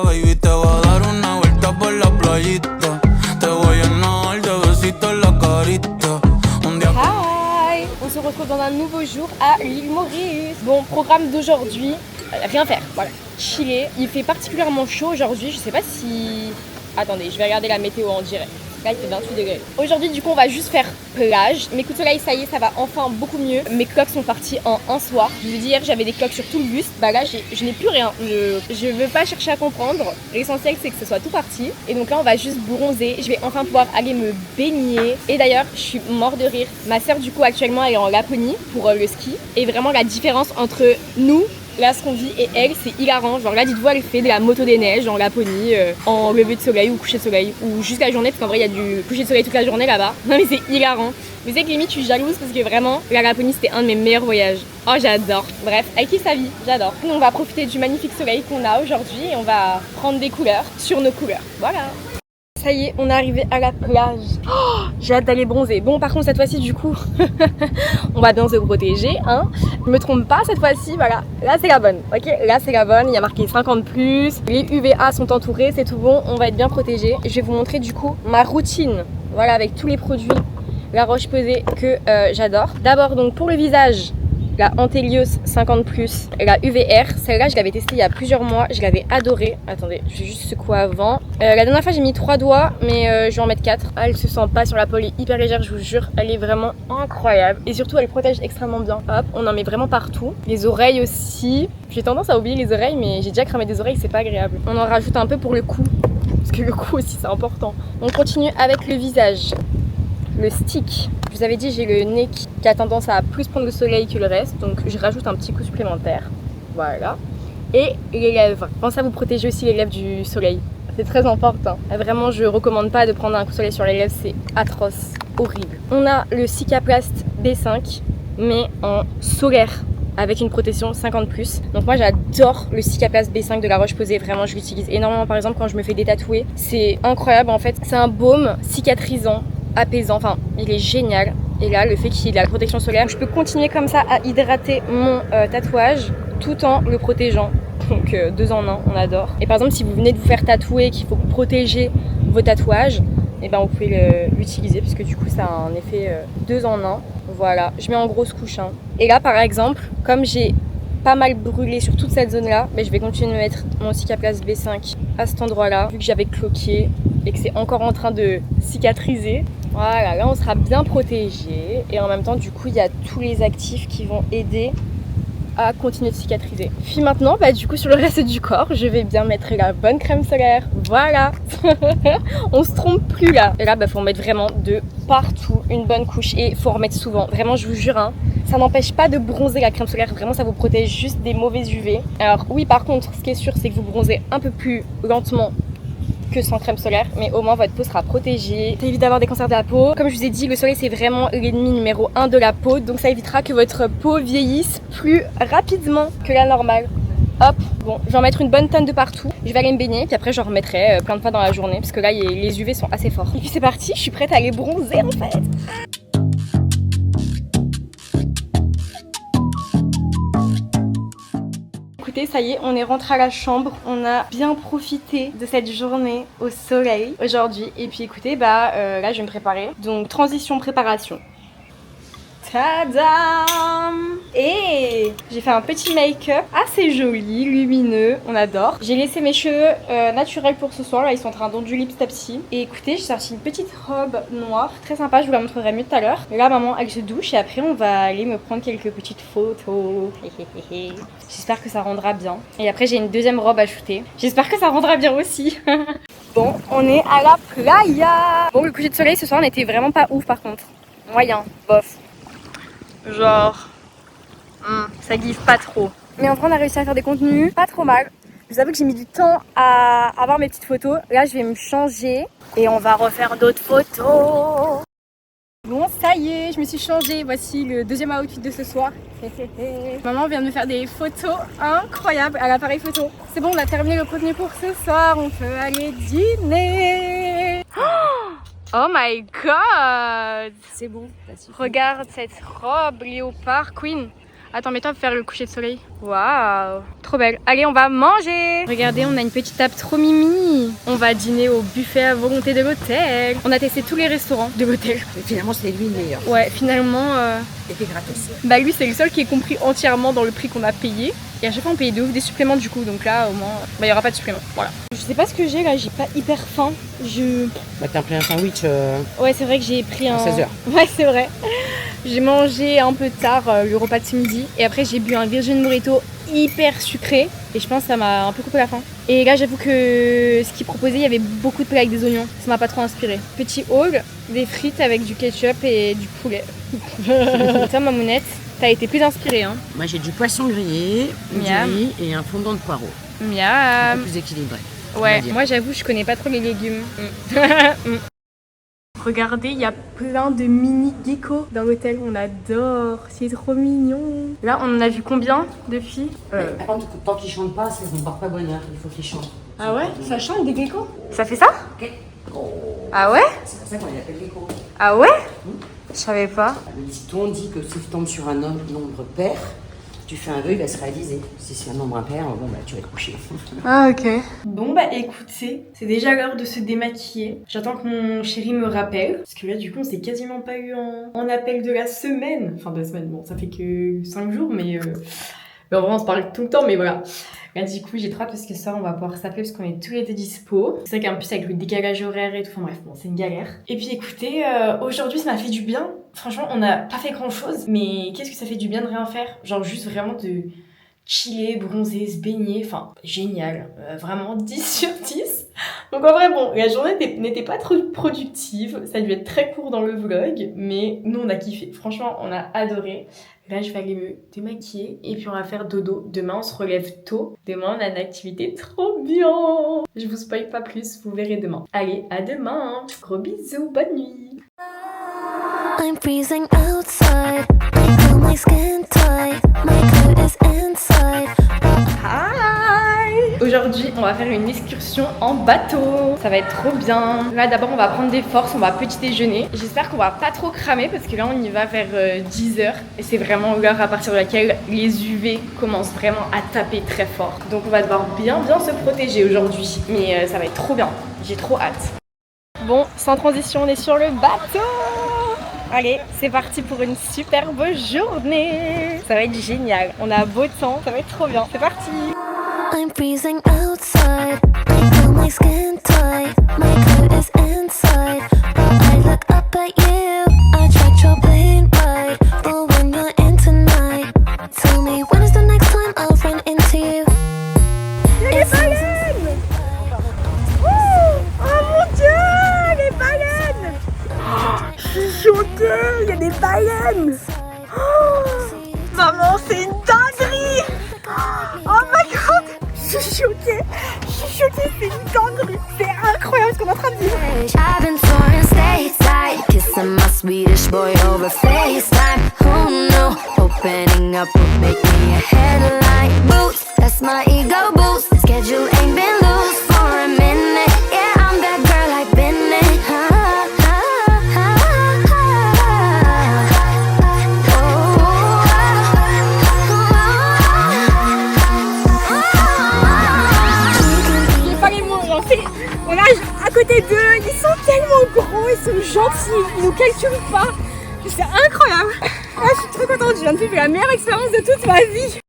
Baby, te voy a dar una vuelta por la playita. Te voy a llenar de besitos la carita. Hi. On se retrouve dans un nouveau jour à l'île Maurice. Bon, programme d'aujourd'hui, rien faire, voilà, chiller. Il fait particulièrement chaud aujourd'hui, je sais pas si... Attendez, je vais regarder la météo en direct. Là, il fait 28 degrés. Aujourd'hui, du coup, on va juste faire plage. Mes coups de soleil, ça y est, ça va enfin beaucoup mieux. Mes cloques sont partis en un soir. Je vous ai dit hier, j'avais des cloques sur tout le buste. Bah là, je n'ai plus rien. Je veux pas chercher à comprendre. L'essentiel, c'est que ce soit tout parti. Et donc là, on va juste bronzer. Je vais enfin pouvoir aller me baigner. Et d'ailleurs, je suis mort de rire. Ma soeur, du coup, actuellement, elle est en Laponie pour le ski. Et vraiment, la différence entre nous, là, ce qu'on vit et elle, c'est hilarant. Genre là, dites-vous, elle fait de la moto des neiges en Laponie, en lever de soleil ou coucher de soleil, ou juste la journée, parce qu'en vrai, il y a du coucher de soleil toute la journée là-bas. Non, mais c'est hilarant. Vous savez que limite, je suis jalouse parce que vraiment, la Laponie, c'était un de mes meilleurs voyages. Oh, j'adore. Bref, elle kiffe sa vie, j'adore. Nous, on va profiter du magnifique soleil qu'on a aujourd'hui et on va prendre des couleurs sur nos couleurs. Voilà. Ça y est, on est arrivé à la plage. Oh, j'ai hâte d'aller bronzer. Bon, par contre, cette fois-ci, du coup, on va bien se protéger, hein. Je me trompe pas, cette fois-ci, voilà. Là, c'est la bonne, ok. Là, c'est la bonne. Il y a marqué 50+. Les UVA sont entourés, c'est tout bon. On va être bien protégés. Je vais vous montrer, du coup, ma routine. Voilà, avec tous les produits La Roche-Posay que j'adore. D'abord, donc, pour le visage, la Antelios 50+, la UVR, celle-là je l'avais testée il y a plusieurs mois, je l'avais adorée. Attendez, je vais juste secouer avant. La dernière fois j'ai mis 3 doigts, mais je vais en mettre 4. Elle se sent pas sur la peau, elle est hyper légère, je vous jure, elle est vraiment incroyable. Et surtout elle protège extrêmement bien. Hop, on en met vraiment partout. Les oreilles aussi. J'ai tendance à oublier les oreilles, mais j'ai déjà cramé des oreilles, c'est pas agréable. On en rajoute un peu pour le cou, parce que le cou aussi c'est important. On continue avec le visage. Le stick, je vous avais dit j'ai le nez qui a tendance à plus prendre le soleil que le reste, donc je rajoute un petit coup supplémentaire, voilà. Et les lèvres, pensez à vous protéger aussi les lèvres du soleil, c'est très important. Vraiment je recommande pas de prendre un coup de soleil sur les lèvres, c'est atroce, horrible. On a le Cicaplast B5 mais en solaire avec une protection 50+. Donc moi j'adore le Cicaplast B5 de La Roche-Posay, vraiment je l'utilise énormément par exemple quand je me fais détatouer. C'est incroyable en fait, c'est un baume cicatrisant, apaisant, enfin il est génial. Et là le fait qu'il y ait de la protection solaire, je peux continuer comme ça à hydrater mon tatouage tout en le protégeant. Donc 2 en 1, on adore. Et par exemple si vous venez de vous faire tatouer, qu'il faut protéger vos tatouages, et ben vous pouvez l'utiliser puisque du coup ça a un effet 2 en 1. Voilà, je mets en grosse couche. Hein. Et là par exemple, comme j'ai pas mal brûlé sur toute cette zone là, mais je vais continuer de mettre mon Cicaplast B5 à cet endroit là, vu que j'avais cloqué et que c'est encore en train de cicatriser. Voilà, là on sera bien protégé et en même temps du coup il y a tous les actifs qui vont aider à continuer de cicatriser. Puis maintenant, bah du coup sur le reste du corps, je vais bien mettre la bonne crème solaire. Voilà. On se trompe plus là. Et là, bah faut en mettre vraiment de partout une bonne couche et il faut en remettre souvent. Vraiment, je vous jure, hein, ça n'empêche pas de bronzer la crème solaire. Vraiment, ça vous protège juste des mauvais UV. Alors oui, par contre, ce qui est sûr, c'est que vous bronzez un peu plus lentement que sans crème solaire, mais au moins votre peau sera protégée. Ça évite d'avoir des cancers de la peau. Comme je vous ai dit, le soleil c'est vraiment l'ennemi numéro 1 de la peau, donc ça évitera que votre peau vieillisse plus rapidement que la normale. Hop, bon, je vais en mettre une bonne tonne de partout. Je vais aller me baigner, puis après j'en remettrai plein de fois dans la journée, parce que là les UV sont assez forts. Et puis c'est parti, je suis prête à aller bronzer en fait. Écoutez, ça y est, on est rentré à la chambre. On a bien profité de cette journée au soleil aujourd'hui. Et puis écoutez, là je vais me préparer. Donc transition préparation. Tadam! Et j'ai fait un petit make-up assez joli, lumineux, on adore. J'ai laissé mes cheveux naturels pour ce soir, là ils sont en train d'onduler petit à petit. Et écoutez, j'ai sorti une petite robe noire, très sympa, je vous la montrerai mieux tout à l'heure. Et là maman elle se douche et après on va aller me prendre quelques petites photos. J'espère que ça rendra bien. Et après j'ai une deuxième robe à shooter. J'espère que ça rendra bien aussi. Bon, on est à la playa. Bon, le coucher de soleil ce soir n'était vraiment pas ouf par contre. Moyen, bof. Genre, ça glisse pas trop. Mais en vrai, on a réussi à faire des contenus pas trop mal. Je vous avoue que j'ai mis du temps à avoir mes petites photos. Là, je vais me changer et on va refaire d'autres photos. Bon, ça y est, je me suis changée. Voici le deuxième outfit de ce soir. Maman vient de me faire des photos incroyables à l'appareil photo. C'est bon, on a terminé le contenu pour ce soir. On peut aller dîner. Oh my god! C'est bon. Regarde cette robe léopard queen. Attends, mets-toi pour faire le coucher de soleil. Waouh! Trop belle. Allez, on va manger! Regardez, on a une petite table trop mimi. On va dîner au buffet à volonté de l'hôtel. On a testé tous les restaurants de l'hôtel. Mais finalement, c'était lui le meilleur. Ouais, finalement... C'était gratos. Bah lui, c'est le seul qui est compris entièrement dans le prix qu'on a payé. Et à chaque fois, on payait de ouf des suppléments du coup. Donc là, au moins, il y aura pas de supplément. Voilà. Je sais pas ce que j'ai là, j'ai pas hyper faim. Bah t'as pris un sandwich Ouais, c'est vrai que j'ai pris un... 16h. Ouais, c'est vrai. J'ai mangé un peu tard le repas de ce midi. Et après, j'ai bu un Virgin Mojito hyper sucré. Et je pense que ça m'a un peu coupé la faim. Et là, j'avoue que ce qu'ils proposaient, il y avait beaucoup de plats avec des oignons. Ça m'a pas trop inspiré. Petit haul, des frites avec du ketchup et du poulet. Toi, Mamounette, t'as été plus inspirée, hein. Moi j'ai du poisson grillé, du Miam. riz et un fondant de poireaux. Un Miam. peu plus équilibré. Ouais, moi j'avoue, je connais pas trop les légumes. Regardez, il y a plein de mini geckos dans l'hôtel, on adore, c'est trop mignon. Là, on en a vu combien de filles Par contre, tant qu'ils chantent pas, ça ne porte pas bonheur, il faut qu'ils chantent. Ah ouais? Ça chante des geckos? Ça fait ça? Ah ouais? C'est pour ça qu'on les appelle geckos. Ah ouais? Je savais pas. Le dicton dit que si tu tombes sur un nombre pair, tu fais un vœu, il va se réaliser. Si c'est un nombre impair, bon bah tu vas te coucher. Ah ok. Bon bah écoutez, c'est déjà l'heure de se démaquiller. J'attends que mon chéri me rappelle. Parce que là du coup on s'est quasiment pas eu en appel de la semaine. Enfin de la semaine, bon ça fait que 5 jours mais en vrai on se parle tout le temps mais voilà. Là du coup j'ai trop hâte parce que ça on va pouvoir s'appeler parce qu'on est tous les deux dispo. C'est vrai qu'en plus avec le décalage horaire et tout, enfin bref bon c'est une galère. Et puis écoutez, aujourd'hui ça m'a fait du bien. Franchement on n'a pas fait grand chose mais qu'est-ce que ça fait du bien de rien faire. Genre juste vraiment de chiller, bronzer, se baigner, enfin génial, vraiment 10 sur 10. Donc en vrai bon, la journée n'était pas trop productive, ça a dû être très court dans le vlog, mais nous on a kiffé, franchement on a adoré. Là je vais aller me démaquiller et puis on va faire dodo. Demain on se relève tôt, demain on a une activité trop bien. Je vous spoil pas plus, vous verrez demain. Allez, à demain, gros bisous, bonne nuit. I'm freezing outside. I feel my skin tight. My coat is inside. Hi! Aujourd'hui, on va faire une excursion en bateau. Ça va être trop bien. Là, d'abord, on va prendre des forces, on va petit déjeuner. J'espère qu'on va pas trop cramer parce que là, on y va vers 10h. Et c'est vraiment l'heure à partir de laquelle les UV commencent vraiment à taper très fort. Donc, on va devoir bien se protéger aujourd'hui. Mais ça va être trop bien. J'ai trop hâte. Bon, sans transition, on est sur le bateau. Allez, c'est parti pour une superbe journée. Ça va être génial. On a beau temps, ça va être trop bien. C'est parti. I'm freezing outside. I feel my skin tight. My coat is inside. I look up at you. I tried your plane ride. But when you're in tonight, tell me when is the next time I'll run into you? Les baleines! Oh mon dieu, les baleines! choquée. Je suis choquée, c'est une dinguerie. C'est incroyable ce qu'on est en train de vivre. I've been touring stateside, kissing my Swedish boy over FaceTime. Who knew opening up would make me a headline? Boots, that's my ego boost. Schedule ain't been loose for a minute. Yeah, I'm that girl I've been it. J'ai pas les mots, on nage à côté d'eux, ils sont tellement gros, ils sont gentils, ils nous calculent pas. C'est incroyable. Ah, je suis trop contente, je viens de vivre la meilleure expérience de toute ma vie.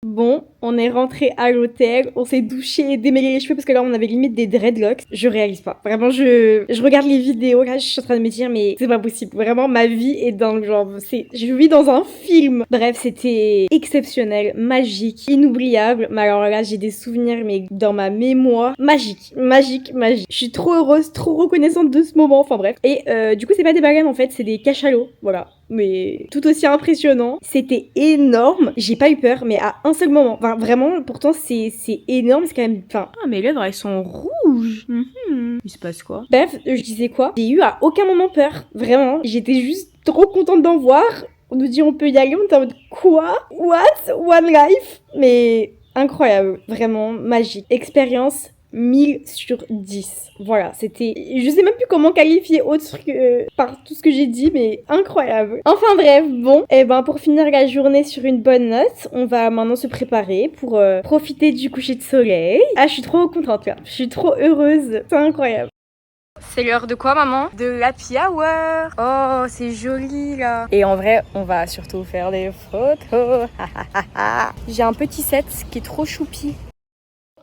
Bon, on est rentré à l'hôtel, on s'est douché et démêlé les cheveux parce que là on avait limite des dreadlocks. Je réalise pas. Vraiment, je regarde les vidéos, là je suis en train de me dire mais c'est pas possible. Vraiment, ma vie est dingue, genre je vis dans un film. Bref, c'était exceptionnel, magique, inoubliable. Mais alors là, j'ai des souvenirs mais dans ma mémoire, magique. Je suis trop heureuse, trop reconnaissante de ce moment, enfin bref. Et du coup, c'est pas des baleines en fait, c'est des cachalots, voilà. Mais tout aussi impressionnant. C'était énorme. J'ai pas eu peur, mais à un seul moment. Enfin, vraiment, pourtant, c'est énorme. C'est quand même... Enfin... Ah, mes lèvres, elles sont rouges. Il se passe quoi? Bref, je disais quoi? J'ai eu à aucun moment peur. Vraiment. J'étais juste trop contente d'en voir. On nous dit on peut y aller. On était en mode quoi? What? One life? Mais incroyable. Vraiment magique. Expérience 1000 sur 10. Voilà, c'était... Je sais même plus comment qualifier autre que par tout ce que j'ai dit, mais incroyable. Enfin bref, bon, et ben pour finir la journée sur une bonne note, on va maintenant se préparer pour profiter du coucher de soleil. Ah, je suis trop contente là. Je suis trop heureuse. C'est incroyable. C'est l'heure de quoi, maman? De l'happy hour. Oh, c'est joli là. Et en vrai, on va surtout faire des photos. J'ai un petit set qui est trop choupi.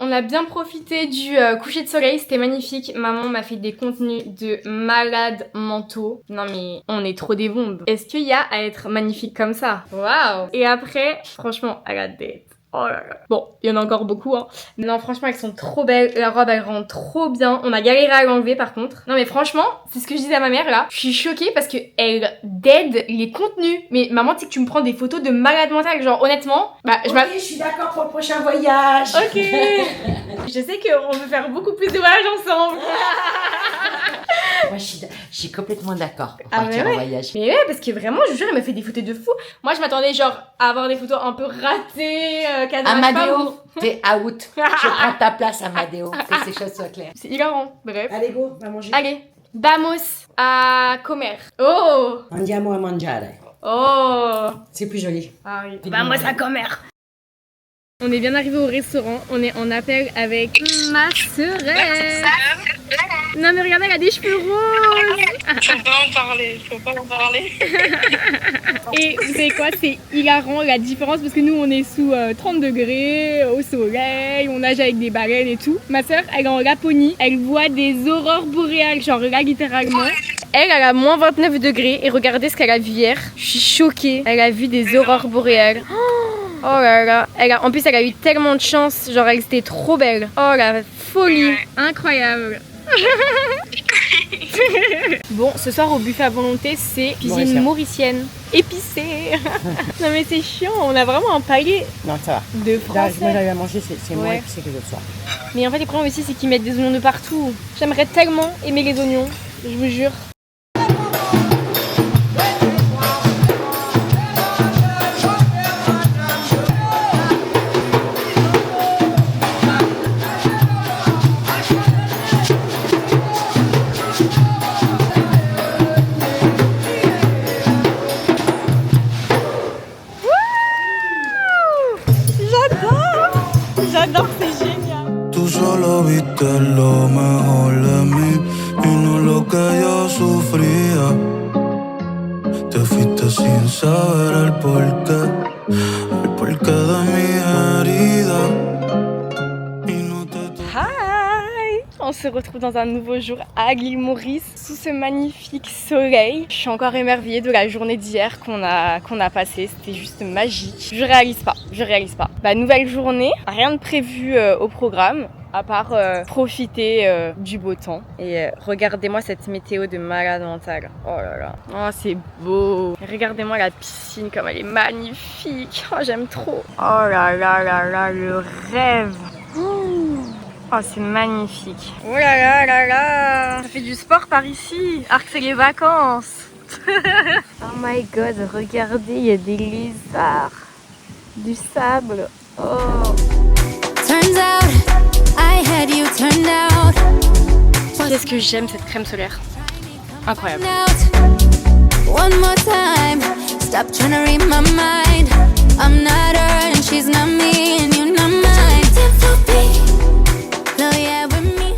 On a bien profité du coucher de soleil, c'était magnifique. Maman m'a fait des contenus de malades mentaux. Non mais on est trop des bombes. Est-ce qu'il y a à être magnifique comme ça? Waouh! Et après, franchement, à la tête. Oh là là. Bon, il y en a encore beaucoup, hein. Non, franchement, elles sont trop belles. La robe, elle rend trop bien. On a galéré à l'enlever, par contre. Non, mais franchement, c'est ce que je disais à ma mère, là. Je suis choquée parce que elle dead les contenus. Mais maman, tu sais que tu me prends des photos de malade mental. Genre, honnêtement, bah, je suis d'accord pour le prochain voyage. Ok. Je sais qu'on veut faire beaucoup plus de voyages ensemble. Moi, je suis complètement d'accord pour Ah, partir mais en ouais. voyage. Mais ouais, parce que vraiment, je vous jure, elle m'a fait des photos de fou. Moi, je m'attendais genre à avoir des photos un peu ratées, Amadeo, t'es out. Je prends ta place, Amadeo. Que ces choses soient claires. C'est hilarant, bref. Allez, go, va manger. Allez, vamos à comer. Oh! Andiamo a mangiare. Oh! C'est plus joli. Ah oui, vamos à comer. On est bien arrivé au restaurant, on est en appel avec ma sœurette. Non mais regardez, elle a des cheveux roses. Faut pas en parler. Et vous savez quoi, c'est hilarant la différence parce que nous on est sous 30 degrés, au soleil, on nage avec des baleines et tout. Ma sœur, elle est en Laponie, elle voit des aurores boréales, genre là littéralement. Elle a moins 29 degrés et regardez ce qu'elle a vu hier. Je suis choquée, elle a vu des aurores boréales. Oh là là, en plus elle a eu tellement de chance, genre elle était trop belle. Oh la folie, incroyable. Bon, ce soir au buffet à volonté, c'est cuisine mauricienne, épicée. Non mais c'est chiant, on a vraiment un palais Non, ça va. de Là, français. moi, j'arrive à manger, c'est moins Ouais. épicé que l'autre soir. Mais en fait, le problème aussi, c'est qu'ils mettent des oignons de partout. J'aimerais tellement aimer les oignons, je vous jure. J'adore, c'est génial. Tú solo viste lo mejor de mí y no lo que yo sufría. Te fuiste sin saber el porqué de mi herida. Y no te Hi! On se retrouve dans un nouveau jour à l'île Maurice sous ce magnifique soleil. Je suis encore émerveillée de la journée d'hier qu'on a passée. C'était juste magique. Je réalise pas. Bah, nouvelle journée, rien de prévu au programme. À part profiter du beau temps. Et regardez-moi cette météo de malade mentale. Oh là là. Oh, c'est beau. Regardez-moi la piscine comme elle est magnifique. Oh, j'aime trop. Oh là là là là, le rêve. Oh. Oh, c'est magnifique. Oh là là là là. Ça fait du sport par ici. Alors que c'est les vacances. Oh my god, regardez, il y a des lézards. Du sable. Oh. Turns out I had you turned out. Qu'est-ce que j'aime cette crème solaire. Incroyable. One more time. Stop trying to read my mind. I'm not her and she's not me and you're not mine. No, yeah, with me.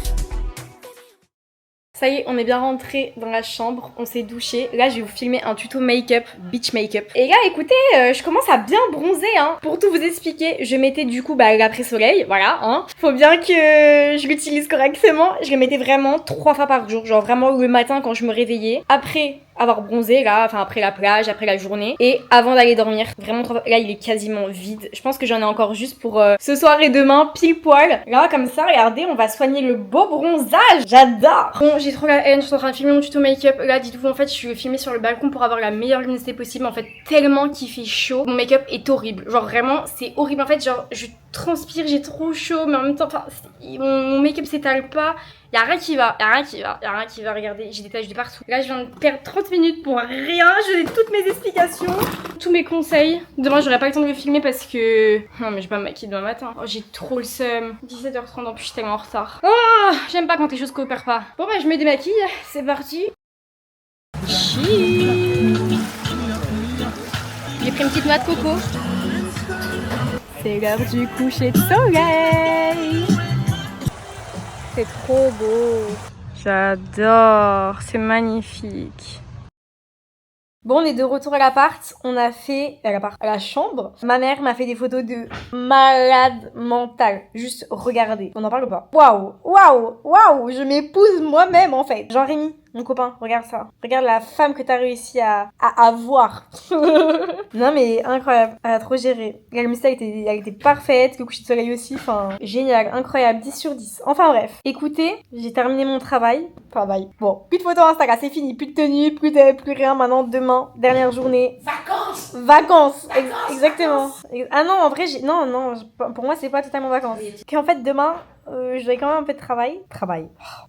Ça y est, on est bien rentré dans la chambre, on s'est douché. Là, je vais vous filmer un tuto make-up, beach make-up. Et là, écoutez, je commence à bien bronzer, hein. Pour tout vous expliquer, je mettais du coup l'après-soleil, voilà, hein. Faut bien que je l'utilise correctement. Je le mettais vraiment 3 fois par jour, genre vraiment le matin quand je me réveillais. Après avoir bronzé, là, enfin après la plage, après la journée. Et avant d'aller dormir, vraiment 3 fois. Là, il est quasiment vide. Je pense que j'en ai encore juste pour ce soir et demain, pile poil. Là, comme ça, regardez, on va soigner le beau bronzage. J'adore. Bon, j'ai trop la haine, je suis en train de filmer mon tuto make-up. Là, dites-vous, en fait, je suis filmée sur le balcon pour avoir la meilleure luminosité possible. En fait, tellement qu'il fait chaud. Mon make-up est horrible. Genre, vraiment, c'est horrible. En fait, genre, je transpire, j'ai trop chaud, mais en même temps, enfin, mon make-up s'étale pas. Y'a rien qui va, regardez, j'ai des taches de partout. Là, je viens de perdre 30 minutes pour rien, je donne toutes mes explications, tous mes conseils. Demain, j'aurai pas le temps de le filmer parce que... Non, mais je vais pas me maquiller demain matin. Oh, j'ai trop le seum. 17h30, en plus, je suis tellement en retard. Oh, j'aime pas quand les choses coopèrent pas. Bon, bah, je me démaquille, c'est parti. Chiii. J'ai pris une petite noix de coco. C'est l'heure du coucher de soleil. C'est trop beau. J'adore. C'est magnifique. Bon, on est de retour à l'appart. On a fait... à la chambre. Ma mère m'a fait des photos de malade mentale. Juste regardez. On n'en parle pas. Waouh. Waouh. Waouh. Je m'épouse moi-même en fait. Jean-Rémy, mon copain, regarde ça. Regarde la femme que t'as réussi à avoir. Non mais incroyable. Elle a trop géré. La mystère elle était parfaite. Le coucher de soleil aussi. Enfin, génial. Incroyable. 10 sur 10. Enfin bref. Écoutez, j'ai terminé mon travail. Bon, plus de photos Instagram, c'est fini. Plus de tenue, plus rien. Maintenant, demain, dernière journée. Vacances. Exactement. Ah non, en vrai, non. Pour moi, c'est pas totalement vacances. Qu'en fait, demain... je dois quand même un peu de travail.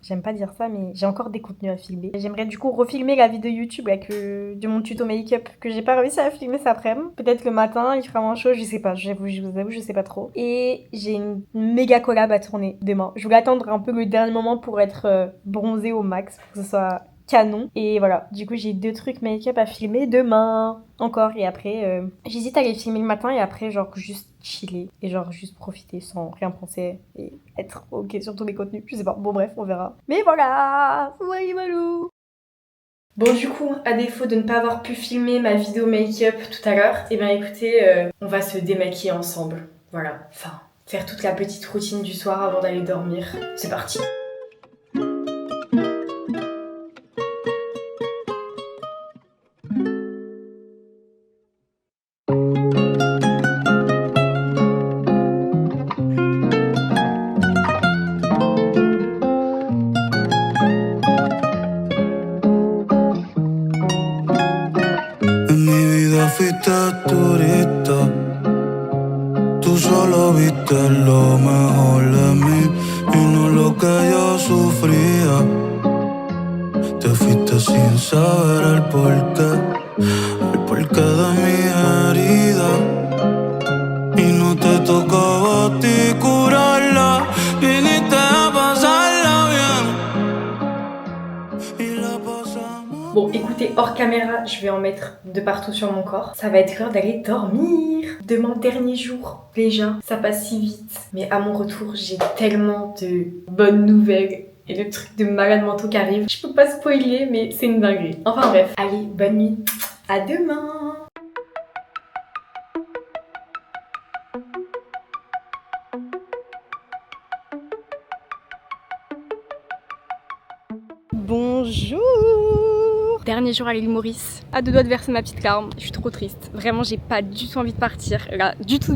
J'aime pas dire ça, mais j'ai encore des contenus à filmer. J'aimerais du coup refilmer la vidéo YouTube là, de mon tuto make-up que j'ai pas réussi à filmer cet après-midi. Peut-être le matin, il fera moins chaud, je sais pas. Je vous avoue, je sais pas trop. Et j'ai une méga collab à tourner demain. Je voulais attendre un peu le dernier moment pour être bronzée au max, pour que ce soit canon. Et voilà, du coup j'ai 2 trucs make-up à filmer demain encore. Et après, j'hésite à les filmer le matin et après genre juste chiller et genre juste profiter sans rien penser et être ok sur tous mes contenus. Je sais pas, bon bref, on verra. Mais voilà, malou. Bon du coup, à défaut de ne pas avoir pu filmer ma vidéo make-up tout à l'heure, et bien écoutez, on va se démaquiller ensemble. Voilà, enfin, faire toute la petite routine du soir avant d'aller dormir. C'est parti. Fuiste turista, tú solo viste lo mejor de mí y no lo que yo sufría. Te fuiste sin saber el porqué de mi herida y no te tocaba a ti curarla, viniste a pasarla bien y la pasamos. Bon, écoutez, hors caméra, je vais en mettre de partout sur mon corps. Ça va être l'heure d'aller dormir. Demain, dernier jour. Déjà, ça passe si vite. Mais à mon retour, j'ai tellement de bonnes nouvelles et de trucs de malades mentaux qui arrivent. Je peux pas spoiler, mais c'est une dinguerie. Enfin bref, allez, bonne nuit. À demain. Bonjour. Dernier jour à l'île Maurice, à 2 doigts de verser ma petite larme, je suis trop triste. Vraiment, j'ai pas du tout envie de partir, là, du tout.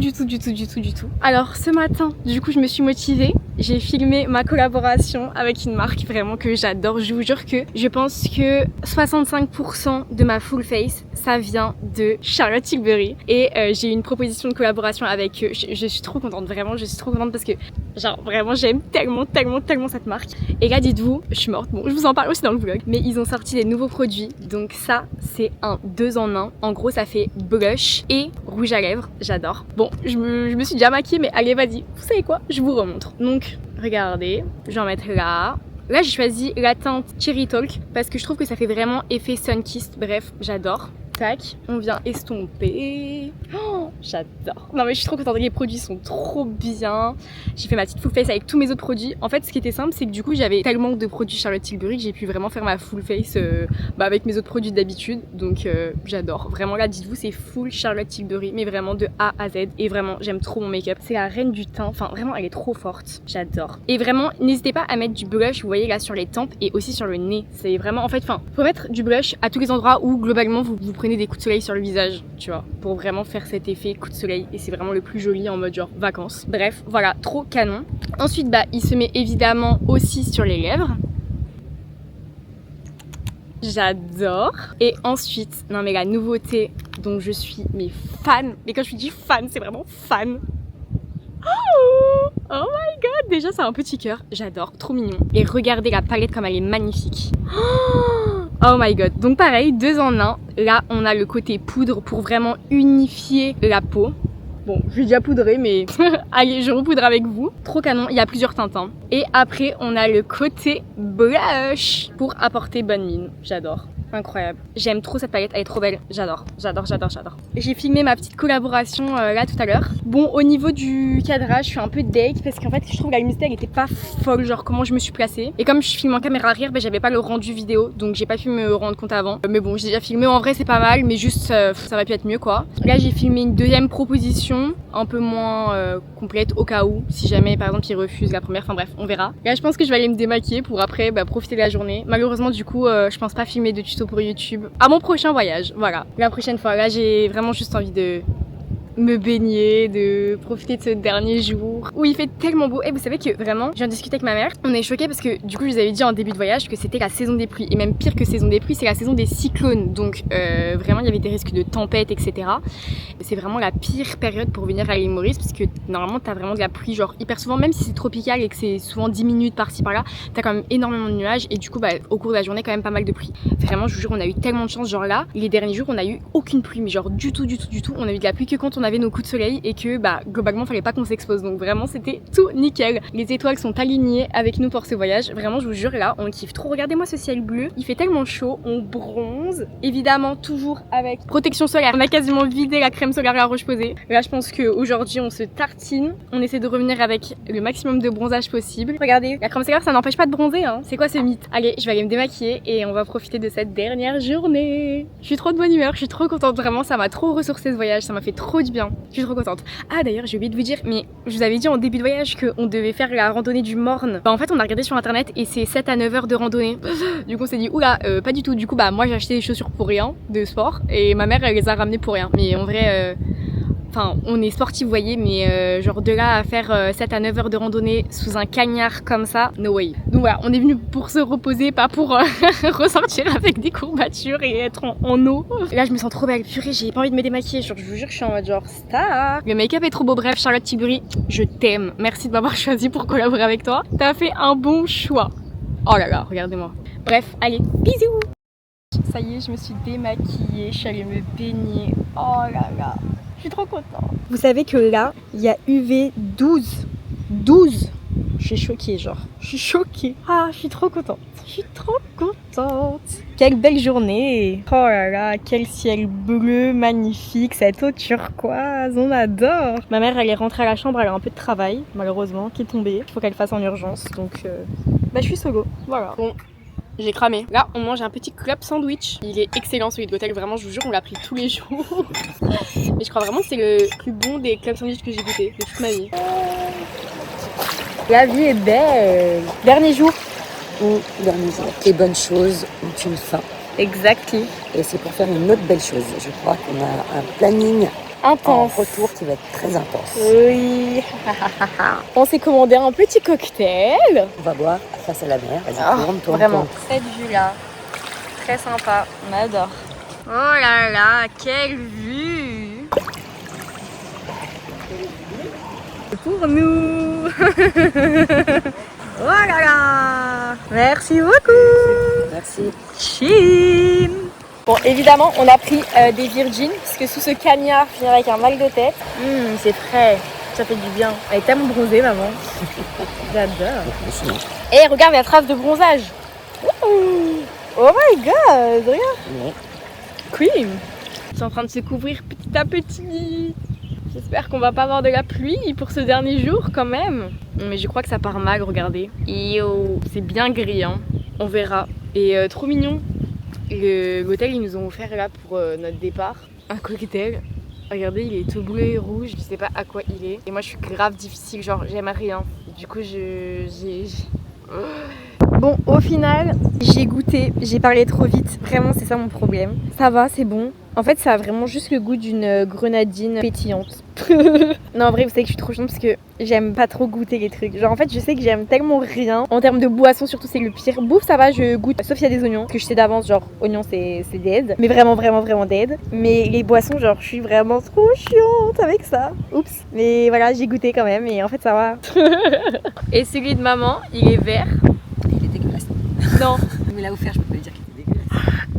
Alors, ce matin, du coup, je me suis motivée j'ai filmé ma collaboration avec une marque vraiment que j'adore. Je vous jure que je pense que 65% de ma full face, ça vient de Charlotte Tilbury. Et j'ai eu une proposition de collaboration avec eux. Je suis trop contente, vraiment, je suis trop contente parce que genre vraiment j'aime tellement cette marque. Et là dites-vous, je suis morte, bon je vous en parle aussi dans le vlog, mais ils ont sorti des nouveaux produits. Donc ça c'est un 2 en 1. En gros ça fait blush et rouge à lèvres, j'adore. Bon je me suis déjà maquillée mais allez vas-y, vous savez quoi, je vous remontre. Donc regardez, je vais en mettre là. Là j'ai choisi la teinte Cherry Talk parce que je trouve que ça fait vraiment effet Sunkissed, bref j'adore. Tac, on vient estomper. Oh, j'adore. Non mais je suis trop contente, les produits sont trop bien. J'ai fait ma petite full face avec tous mes autres produits. En fait ce qui était simple c'est que du coup j'avais tellement de produits Charlotte Tilbury que j'ai pu vraiment faire ma full face avec mes autres produits d'habitude. Donc j'adore. Vraiment là dites-vous c'est full Charlotte Tilbury mais vraiment de A à Z. Et vraiment j'aime trop mon make-up. C'est la reine du teint, enfin vraiment elle est trop forte. J'adore. Et vraiment n'hésitez pas à mettre du blush, vous voyez là sur les tempes et aussi sur le nez. C'est vraiment en fait, faut mettre du blush à tous les endroits où globalement vous prenez des coups de soleil sur le visage, tu vois, pour vraiment faire cet effet coup de soleil et c'est vraiment le plus joli en mode genre vacances. Bref, voilà, trop canon. Ensuite, il se met évidemment aussi sur les lèvres. J'adore. Et ensuite, non mais la nouveauté dont je suis fan, mais quand je dis fan, c'est vraiment fan. Oh my god, déjà c'est un petit cœur, j'adore, trop mignon. Et regardez la palette comme elle est magnifique. Oh my god, donc pareil, 2 en 1. Là on a le côté poudre pour vraiment unifier la peau. Bon, je vais déjà poudrer mais allez, je repoudre avec vous. Trop canon, il y a plusieurs teintes hein. Et après on a le côté blush pour apporter bonne mine, j'adore. Incroyable. J'aime trop cette palette, elle est trop belle. J'adore. J'ai filmé ma petite collaboration là tout à l'heure. Bon, au niveau du cadrage, je suis un peu deg parce qu'en fait, je trouve que la luminosité elle était pas folle, genre comment je me suis placée. Et comme je filme en caméra arrière, j'avais pas le rendu vidéo, donc j'ai pas pu me rendre compte avant. Mais bon, j'ai déjà filmé, en vrai c'est pas mal, mais juste ça aurait pu être mieux quoi. Là, j'ai filmé une deuxième proposition, un peu moins complète au cas où, si jamais par exemple ils refusent la première, enfin bref, on verra. Là, je pense que je vais aller me démaquiller pour après profiter de la journée. Malheureusement, du coup, je pense pas filmer de tuto pour YouTube à mon prochain voyage, voilà, la prochaine fois. Là j'ai vraiment juste envie de me baigner, de profiter de ce dernier jour où il fait tellement beau. Et vous savez que vraiment, je viens de discuter avec ma mère, on est choqués parce que du coup je vous avais dit en début de voyage que c'était la saison des pluies, et même pire que saison des pluies, c'est la saison des cyclones, donc vraiment il y avait des risques de tempête, etc. C'est vraiment la pire période pour venir à l'île Maurice parce que normalement t'as vraiment de la pluie genre hyper souvent, même si c'est tropical et que c'est souvent 10 minutes par-ci par-là, t'as quand même énormément de nuages et du coup au cours de la journée quand même pas mal de pluie. Vraiment je vous jure, on a eu tellement de chance, genre là les derniers jours on a eu aucune pluie, mais genre du tout, on a eu de la pluie que quand on avait nos coups de soleil et que globalement fallait pas qu'on s'expose, donc vraiment c'était tout nickel. Les étoiles sont alignées avec nous pour ce voyage, vraiment je vous jure, là on kiffe trop. Regardez-moi ce ciel bleu, il fait tellement chaud, on bronze, évidemment toujours avec protection solaire. On a quasiment vidé la crème solaire à la Roche-Posay. Là je pense qu'aujourd'hui on se tartine, on essaie de revenir avec le maximum de bronzage possible. Regardez, la crème solaire ça n'empêche pas de bronzer hein. C'est quoi ce mythe? Allez, je vais aller me démaquiller et on va profiter de cette dernière journée. Je suis trop de bonne humeur, je suis trop contente, vraiment ça m'a trop ressourcé ce voyage, ça m'a fait trop du bien. Je suis trop contente. Ah d'ailleurs j'ai oublié de vous dire, mais je vous avais dit en début de voyage qu'on devait faire la randonnée du Morne. En fait on a regardé sur internet et c'est 7 à 9 heures de randonnée. Du coup on s'est dit oula pas du tout. Du coup moi j'ai acheté des chaussures pour rien de sport et ma mère elle les a ramenées pour rien. Mais en vrai enfin on est sportif vous voyez, mais genre de là à faire 7 à 9 heures de randonnée sous un cagnard comme ça, no way. Donc voilà, on est venu pour se reposer, pas pour ressortir avec des courbatures et être en eau. Et là je me sens trop belle, purée j'ai pas envie de me démaquiller, genre, je vous jure je suis en mode genre star. Le make-up est trop beau, bref Charlotte Tilbury, je t'aime, merci de m'avoir choisi pour collaborer avec toi, t'as fait un bon choix. Oh là là, regardez-moi. Bref, allez, bisous. Ça y est, je me suis démaquillée, je suis allée me baigner, oh là là. Je suis trop contente. Vous savez que là, il y a UV 12. 12. Je suis choquée, genre. Je suis choquée. Ah, je suis trop contente. Je suis trop contente. Quelle belle journée. Oh là là, quel ciel bleu magnifique. Cette eau turquoise, on adore. Ma mère, elle est rentrée à la chambre, elle a un peu de travail, malheureusement, qui est tombé. Il faut qu'elle fasse en urgence. Donc, je suis solo. Voilà. Bon. J'ai cramé. Là, on mange un petit club sandwich. Il est excellent celui de l'hôtel, vraiment, je vous jure, on l'a pris tous les jours. Mais je crois vraiment que c'est le plus bon des club sandwich que j'ai goûté de toute ma vie. La vie est belle. Dernier jour. Dernier jour. Les bonnes choses ont une fin. Exactement. Et c'est pour faire une autre belle chose. Je crois qu'on a un planning en intense. retour qui va être très intense. Oui. On s'est commandé un petit cocktail. On va boire face à la mer. Vas-y, tourne. Vraiment. Cette vue-là, très sympa. On adore. Oh là là, quelle vue! Pour nous. Oh là là. Merci beaucoup. Merci. Chine. Bon, évidemment, on a pris des Virgin parce que sous ce cagnard, je viens avec un mal de tête. C'est frais, ça fait du bien. Elle est tellement bronzée, maman. J'adore. Et regarde la trace de bronzage. Oh my god, regarde. Queen. Ils sont en train de se couvrir petit à petit. J'espère qu'on va pas avoir de la pluie pour ce dernier jour quand même. Mais je crois que ça part mal, regardez. Yo, c'est bien gris, hein. On verra. Et trop mignon. L'hôtel, ils nous ont offert là pour notre départ un cocktail. Regardez, il est tout bleu et rouge, je sais pas à quoi il est. Et moi je suis grave difficile, genre j'aime rien. Du coup Bon, au final, j'ai goûté, j'ai parlé trop vite. Vraiment, c'est ça mon problème. Ça va, c'est bon. En fait, ça a vraiment juste le goût d'une grenadine pétillante. Non, en vrai, vous savez que je suis trop chiante parce que j'aime pas trop goûter les trucs. Genre, en fait, je sais que j'aime tellement rien. En termes de boisson, surtout, c'est le pire. Bouffe, ça va, je goûte. Sauf s'il y a des oignons. Parce que je sais d'avance, genre, oignons, c'est dead. Mais vraiment, vraiment, vraiment dead. Mais les boissons, genre, je suis vraiment trop chiante avec ça. Oups. Mais voilà, j'ai goûté quand même. Et en fait, ça va. Et celui de maman, il est vert. Il est dégueulasse. Non. Il me l'a offert, je peux pas lui dire qu'il était dégueulasse.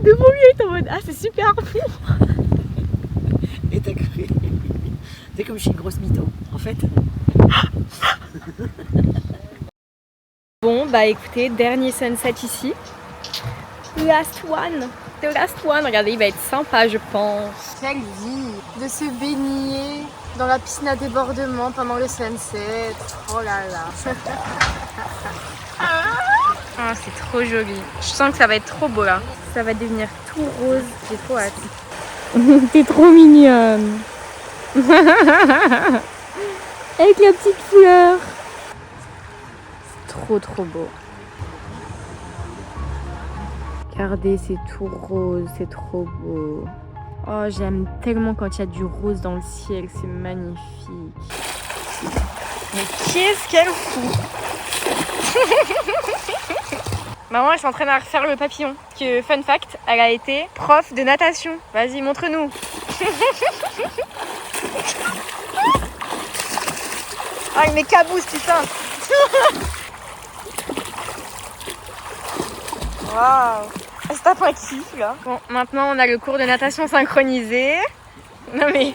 De mon mieux, il est en mode ah, c'est super bon. Et t'as cru. C'est comme je suis une grosse mytho, en fait. Bon, bah écoutez, dernier sunset ici. Last one. The last one. Regardez, il va être sympa, je pense. Quelle vie de se baigner dans la piscine à débordement pendant le sunset. Oh là là. Ah, c'est trop joli. Je sens que ça va être trop beau là. Ça va devenir tout rose. J'ai trop hâte. T'es trop mignonne. Avec la petite fleur. C'est trop beau. Regardez, c'est tout rose, c'est trop beau. Oh, j'aime tellement quand il y a du rose dans le ciel, c'est magnifique. Mais qu'est-ce qu'elle fout? Maman, elle s'entraîne à refaire le papillon. Parce que, fun fact, elle a été prof de natation. Vas-y, montre-nous. Ah, il met cabousse, putain. Waouh. Elle se tape un kiff, là. Bon, maintenant, on a le cours de natation synchronisé. Non, mais...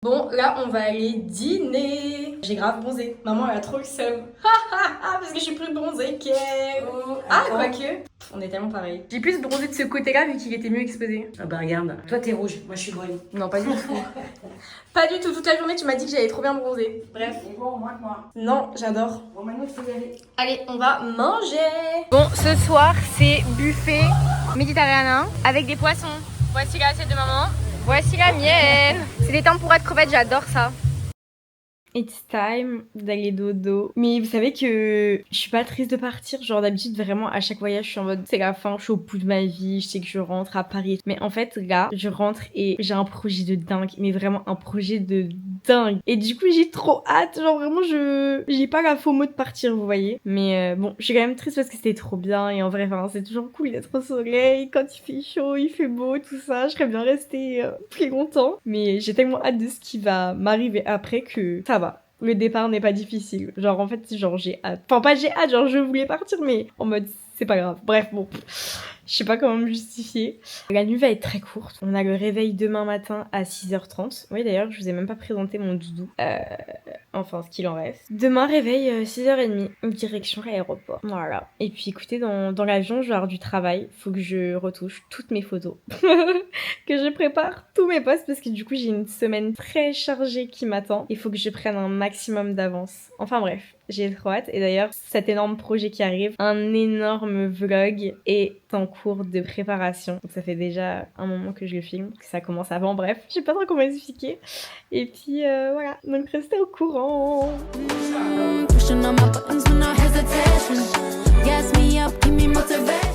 Bon, là, on va aller dîner. J'ai grave bronzé. Maman, elle a trop le seum. Parce que je suis plus bronzée qu'elle. Ah, quoique. On est tellement pareil. J'ai plus bronzé de ce côté-là vu qu'il était mieux exposé. Ah bah regarde, toi t'es rouge, moi je suis brune. Non, pas du tout. Pas du tout. Toute la journée, tu m'as dit que j'allais trop bien bronzer. Bref. C'est bon, moins que moi. Non, j'adore. Bon, maintenant il faut y aller. Allez, on va manger. Bon, ce soir, c'est buffet méditerranéen avec des poissons. Voici l'assiette de maman. Voici la mienne. C'est des tempura de crevettes, j'adore ça. It's time d'aller dodo. Mais vous savez que je suis pas triste de partir. Genre d'habitude vraiment à chaque voyage je suis en mode c'est la fin, je suis au bout de ma vie, je sais que je rentre à Paris. Mais en fait là je rentre et j'ai un projet de dingue. Mais vraiment un projet de dingue. Et du coup j'ai trop hâte. Genre vraiment j'ai pas la FOMO de partir vous voyez. Mais bon je suis quand même triste parce que c'était trop bien. Et en vrai enfin, c'est toujours cool d'être au soleil. Quand il fait chaud, il fait beau, tout ça. Je serais bien restée plus longtemps. Mais j'ai tellement hâte de ce qui va m'arriver après que ça va. Le départ n'est pas difficile. Genre, en fait, genre, j'ai hâte. Enfin, pas j'ai hâte, genre, je voulais partir, mais en mode, c'est pas grave. Bref, bon. Je sais pas comment me justifier. La nuit va être très courte. On a le réveil demain matin à 6h30. Oui, d'ailleurs, je vous ai même pas présenté mon doudou. Enfin, ce qu'il en reste. Demain, réveil 6h30. Direction l'aéroport. Voilà. Et puis, écoutez, dans l'avion, je vais avoir du travail. Faut que je retouche toutes mes photos. Que je prépare tous mes posts parce que du coup, j'ai une semaine très chargée qui m'attend. Il faut que je prenne un maximum d'avance. Enfin, bref. J'ai trop hâte. Et d'ailleurs, cet énorme projet qui arrive, un énorme vlog est en cours de préparation. Donc ça fait déjà un moment que je le filme, que ça commence avant, bref. Je sais pas trop comment expliquer. Et puis voilà, donc restez au courant. Pushing on my buttons with no hesitation. Gas me up, give me motivation.